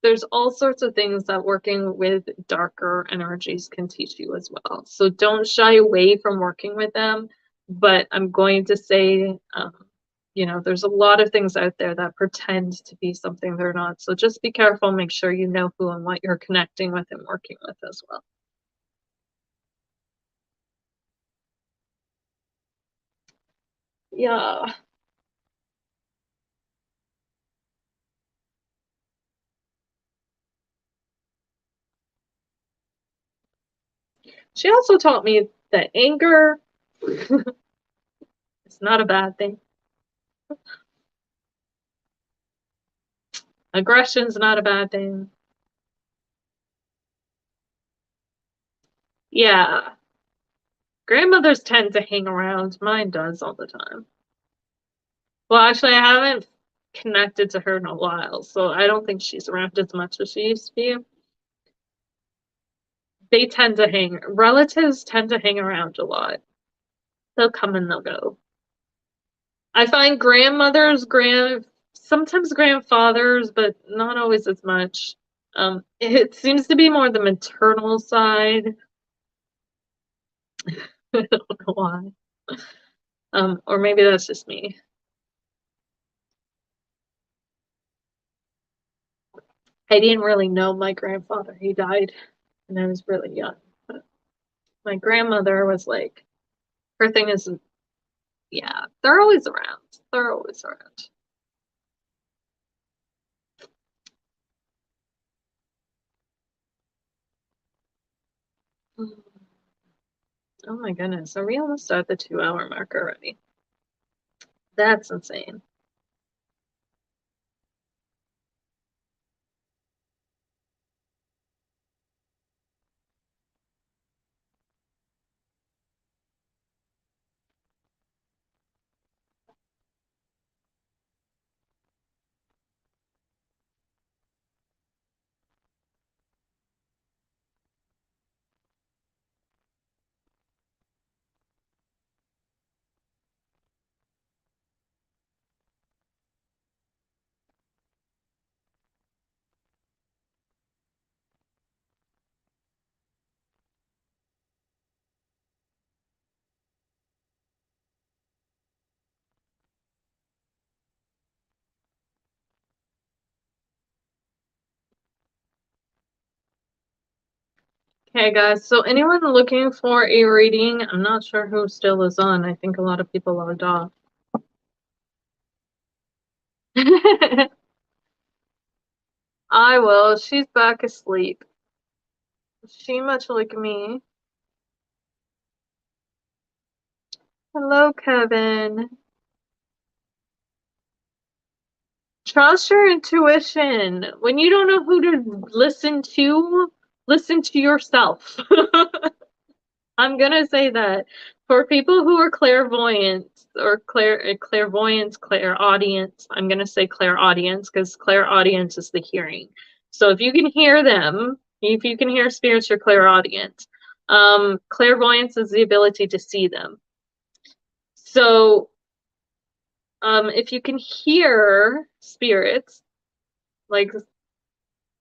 there's all sorts of things that working with darker energies can teach you as well. So don't shy away from working with them. But I'm going to say, you know, there's a lot of things out there that pretend to be something they're not. So just be careful, make sure you know who and what you're connecting with and working with as well. Yeah. She also taught me that anger is not a bad thing. Aggression's not a bad thing. Yeah. Grandmothers tend to hang around. Mine does all the time. Well, actually, I haven't connected to her in a while, so I don't think she's around as much as she used to be. They tend to relatives tend to hang around a lot. They'll come and they'll go. I find grandmothers, sometimes grandfathers, but not always as much. It seems to be more the maternal side. I don't know why. Or maybe that's just me. I didn't really know my grandfather. He died when I was really young. But my grandmother was like, her thing is, yeah, they're always around. They're always around. Oh my goodness, are we almost at the 2 hour mark already? That's insane. Okay, guys, so anyone looking for a reading, I'm not sure who still is on. I think a lot of people logged off. I will. She's back asleep. She much like me. Hello, Kevin. Trust your intuition. When you don't know who to listen to yourself. I'm gonna say that for people who are clairvoyant or clairvoyance, clairaudience, I'm gonna say clairaudience because clairaudience is the hearing. So if you can hear them, if you can hear spirits, you're clairaudient. Clairvoyance is the ability to see them. So if you can hear spirits, like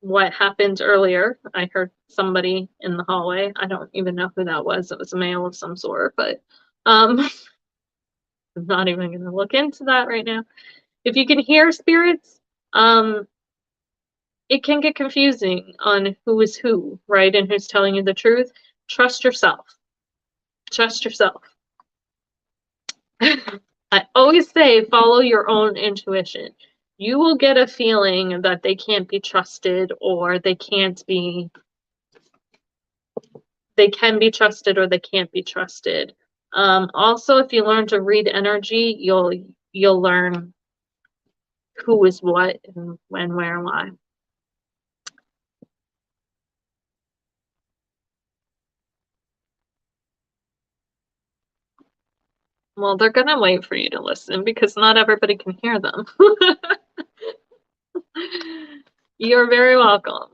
what happened earlier, I heard somebody in the hallway. I don't even know who that was. It was a male of some sort, but I'm not even going to look into that right now. If you can hear spirits, it can get confusing on who is who, right? And who's telling you the truth. Trust yourself. Trust yourself. I always say follow your own intuition. You will get a feeling that they can't be trusted or they can be trusted or they can't be trusted. Also, if you learn to read energy, you'll learn who is what and when, where, and why. Well, they're gonna wait for you to listen because not everybody can hear them. You're very welcome.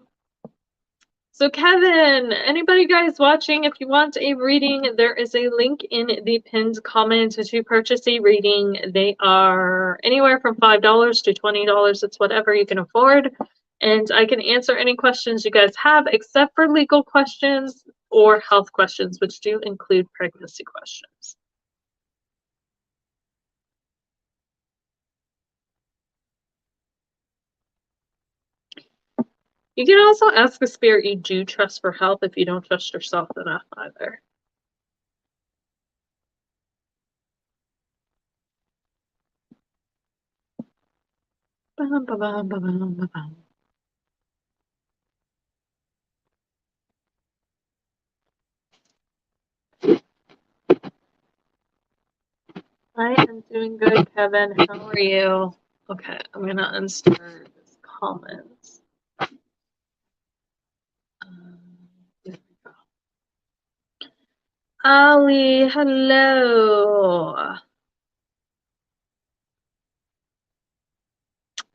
So Kevin, anybody guys watching, if you want a reading, there is a link in the pinned comment to purchase a reading. They are anywhere from $5 to $20. It's whatever you can afford. And I can answer any questions you guys have, except for legal questions or health questions, which do include pregnancy questions. You can also ask a spirit you do trust for help if you don't trust yourself enough either. Bum, ba, bum, ba, bum, ba, bum. I am doing good, Kevin. How are you? Okay, I'm gonna unstir this comments. There we go. Ali, hello.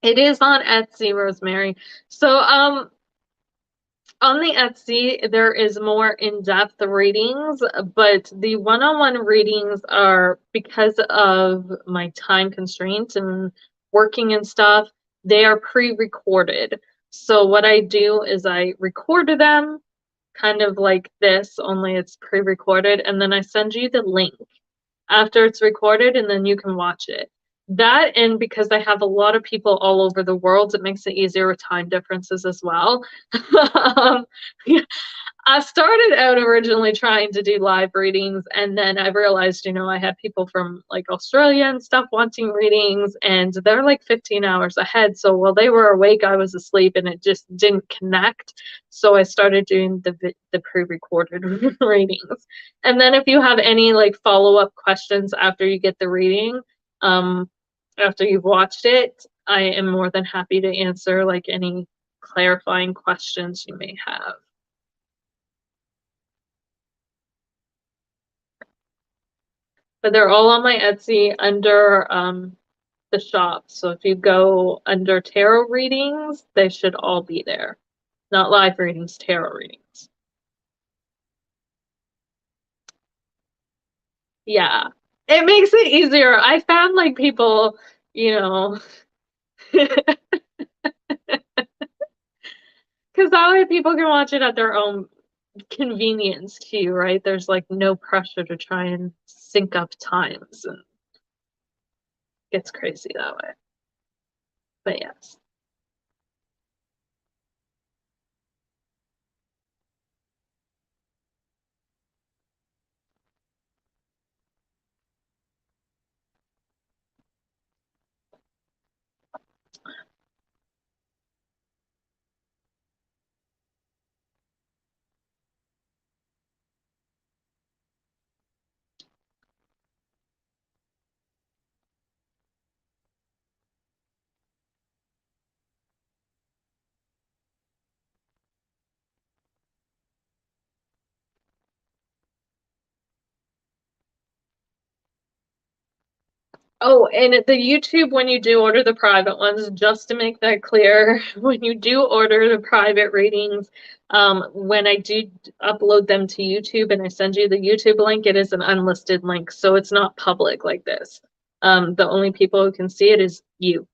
It is on Etsy, Rosemary. So, on the Etsy, there is more in-depth readings, but the one-on-one readings are because of my time constraints and working and stuff, they are pre-recorded. So what I do is I record them kind of like this, only it's pre-recorded, and then I send you the link after it's recorded, and then you can watch it. That, and because I have a lot of people all over the world, it makes it easier with time differences as well. um, I started out originally trying to do live readings, and then I realized, I had people from like Australia and stuff wanting readings, and they're like 15 hours ahead. So while they were awake, I was asleep, and it just didn't connect. So I started doing the pre-recorded readings. And then if you have any like follow-up questions after you get the reading, after you've watched it, I am more than happy to answer like any clarifying questions you may have. But they're all on my Etsy under the shop. So if you go under tarot readings, they should all be there. Not live readings, tarot readings. Yeah. It makes it easier. I found like people, you know, because that way people can watch it at their own convenience too, right? There's like no pressure to try and sync up times, and it gets crazy that way. But yes. Oh, and the YouTube, when you do order the private ones, just to make that clear, when you do order the private readings, when I do upload them to YouTube and I send you the YouTube link, it is an unlisted link, so it's not public like this. The only people who can see it is you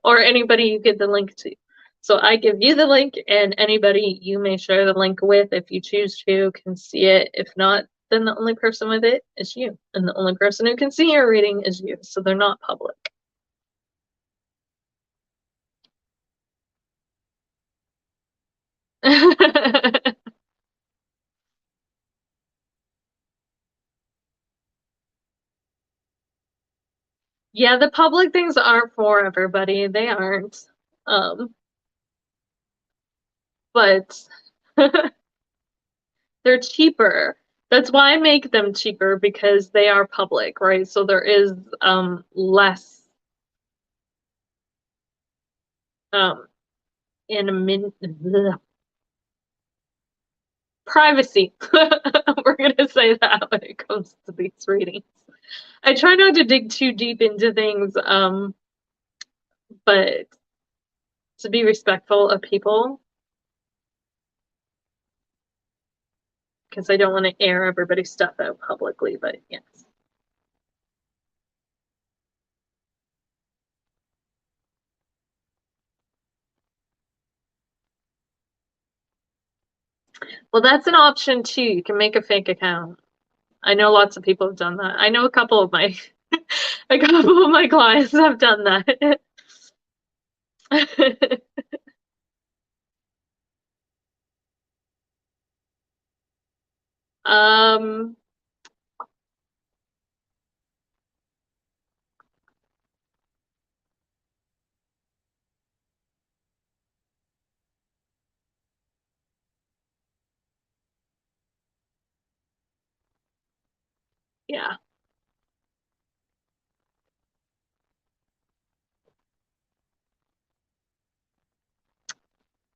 or anybody you give the link to. So I give you the link, and anybody you may share the link with, if you choose to, can see it. If not, then the only person with it is you. And the only person who can see your reading is you. So they're not public. Yeah, the public things aren't for everybody. They aren't. Um, but they're cheaper. That's why I make them cheaper, because they are public, right? So there is less um in a min privacy. We're gonna say that when it comes to these readings. I try not to dig too deep into things, but to be respectful of people, because I don't want to air everybody's stuff out publicly. But yes. Well, that's an option too. You can make a fake account. I know lots of people have done that. I know a couple of my a couple of my clients have done that. Um, yeah.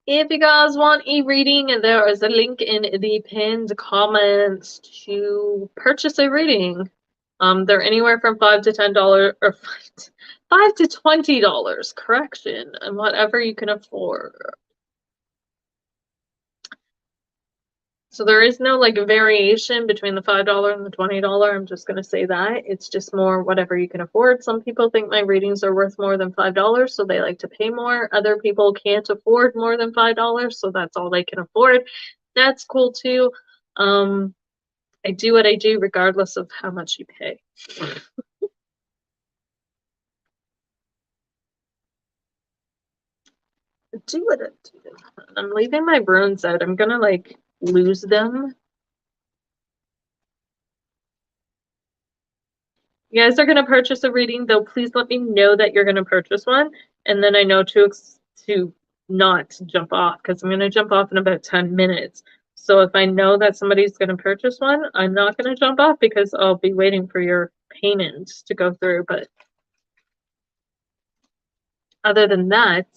If you guys want e-reading, there is a link in the pinned comments to purchase a reading. They're anywhere from $5 to $10 or $5 to $20, correction, and whatever you can afford. So there is no like variation between the $5 and the $20. I'm just gonna say that. It's just more whatever you can afford. Some people think my readings are worth more than $5, so they like to pay more. Other people can't afford more than $5, so that's all they can afford. That's cool too. I do what I do regardless of how much you pay. Do what I do. I'm leaving my runes out. I'm gonna like lose them. You guys are gonna purchase a reading, though. Please let me know that you're gonna purchase one, and then I know to not jump off because I'm gonna jump off in about 10 minutes. So if I know that somebody's gonna purchase one, I'm not gonna jump off because I'll be waiting for your payment to go through. But other than that,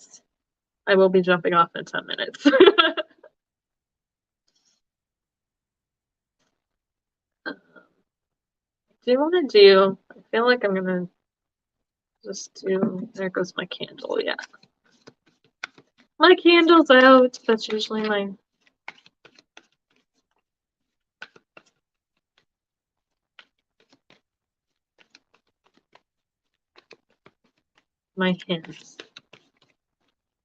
I will be jumping off in 10 minutes. Do you want to do? I feel like I'm gonna just do. There goes my candle. Yeah, my candle's out. That's usually my hints.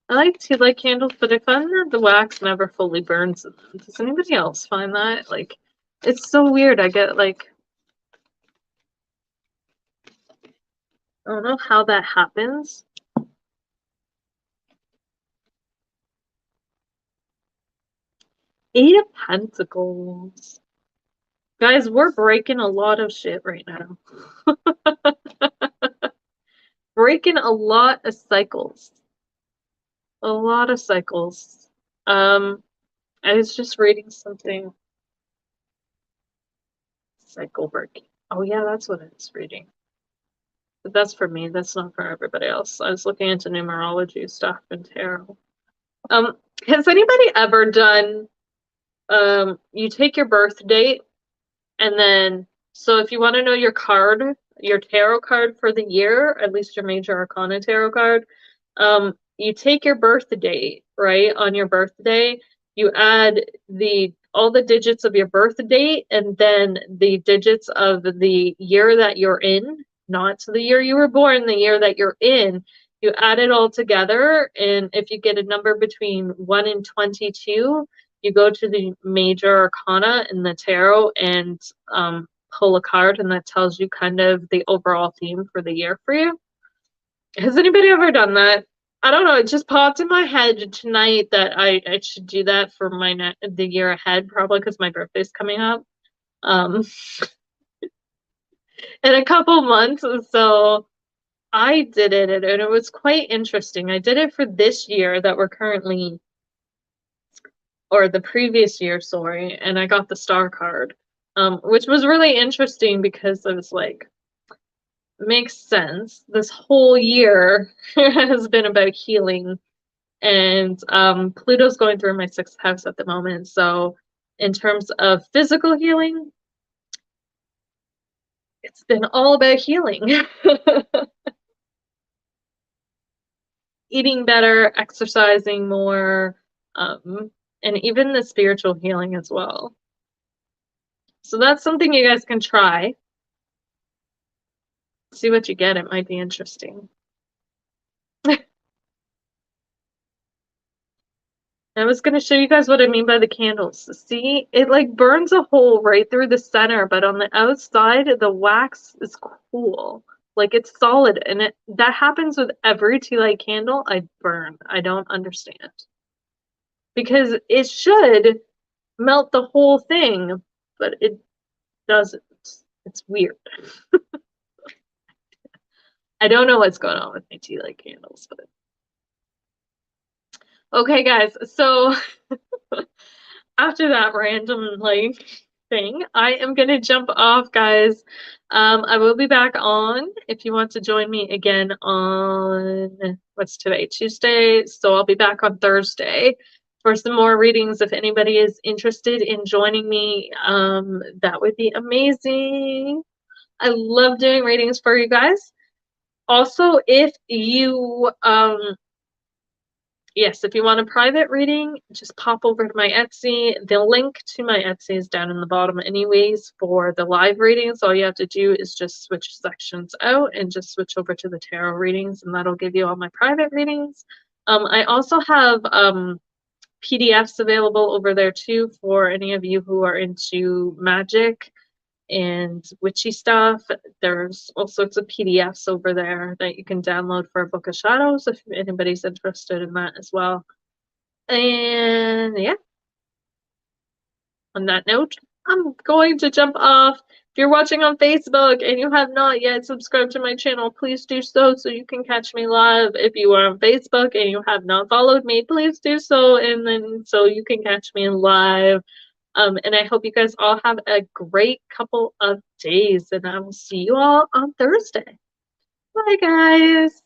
I like tea light candles, but I find that the wax never fully burns in them. Does anybody else find that? Like, it's so weird. I get like, I don't know how that happens. Eight of Pentacles. Guys, we're breaking a lot of shit right now. Breaking a lot of cycles. A lot of cycles. I was just reading something. Cycle breaking. Oh yeah, that's what I was reading. But that's for me. That's not for everybody else. I was looking into numerology stuff and tarot. Has anybody ever done you take your birth date and then so if you want to know your card, your tarot card for the year, at least your major arcana tarot card, you take your birth date, right? On your birthday, you add the all the digits of your birth date and then the digits of the year that you're in, not the year you were born, the year that you're in. You add it all together, and if you get a number between 1 and 22, you go to the major arcana in the tarot and pull a card, and that tells you kind of the overall theme for the year for you. Has anybody ever done that? I don't know. It just popped in my head tonight that I should do that for the year ahead, probably because my birthday's coming up in a couple months. So I did it, and it was quite interesting. I did it for this year that we're currently, or the previous year, sorry, and I got the star card, which was really interesting because I was like, makes sense. This whole year has been about healing, and Pluto's going through my 6th house at the moment. So, in terms of physical healing, it's been all about healing. Eating better, exercising more, and even the spiritual healing as well. So that's something you guys can try. See what you get. It might be interesting. I was going to show you guys what I mean by the candles. See, it like burns a hole right through the center, but on the outside, the wax is cool. Like it's solid, and that happens with every tea light candle I burn. I don't understand. Because it should melt the whole thing, but it doesn't. It's weird. I don't know what's going on with my tea light candles, but okay, guys. So after that random like thing, I am gonna jump off, guys. I will be back on if you want to join me again on what's today, Tuesday. So I'll be back on Thursday for some more readings. If anybody is interested in joining me, that would be amazing. I love doing readings for you guys. Also, if you yes, if you want a private reading, just pop over to my Etsy. The link to my Etsy is down in the bottom anyways for the live readings. All you have to do is just switch sections out and just switch over to the tarot readings, and that'll give you all my private readings. I also have PDFs available over there too for any of you who are into magic and witchy stuff. There's all sorts of PDFs over there that you can download for a Book of Shadows if anybody's interested in that as well. And yeah, on that note, I'm going to jump off. If you're watching on Facebook and you have not yet subscribed to my channel, please do so you can catch me live. If you are on Facebook and you have not followed me, please do so, and then so you can catch me live. And I hope you guys all have a great couple of days, and I will see you all on Thursday. Bye, guys.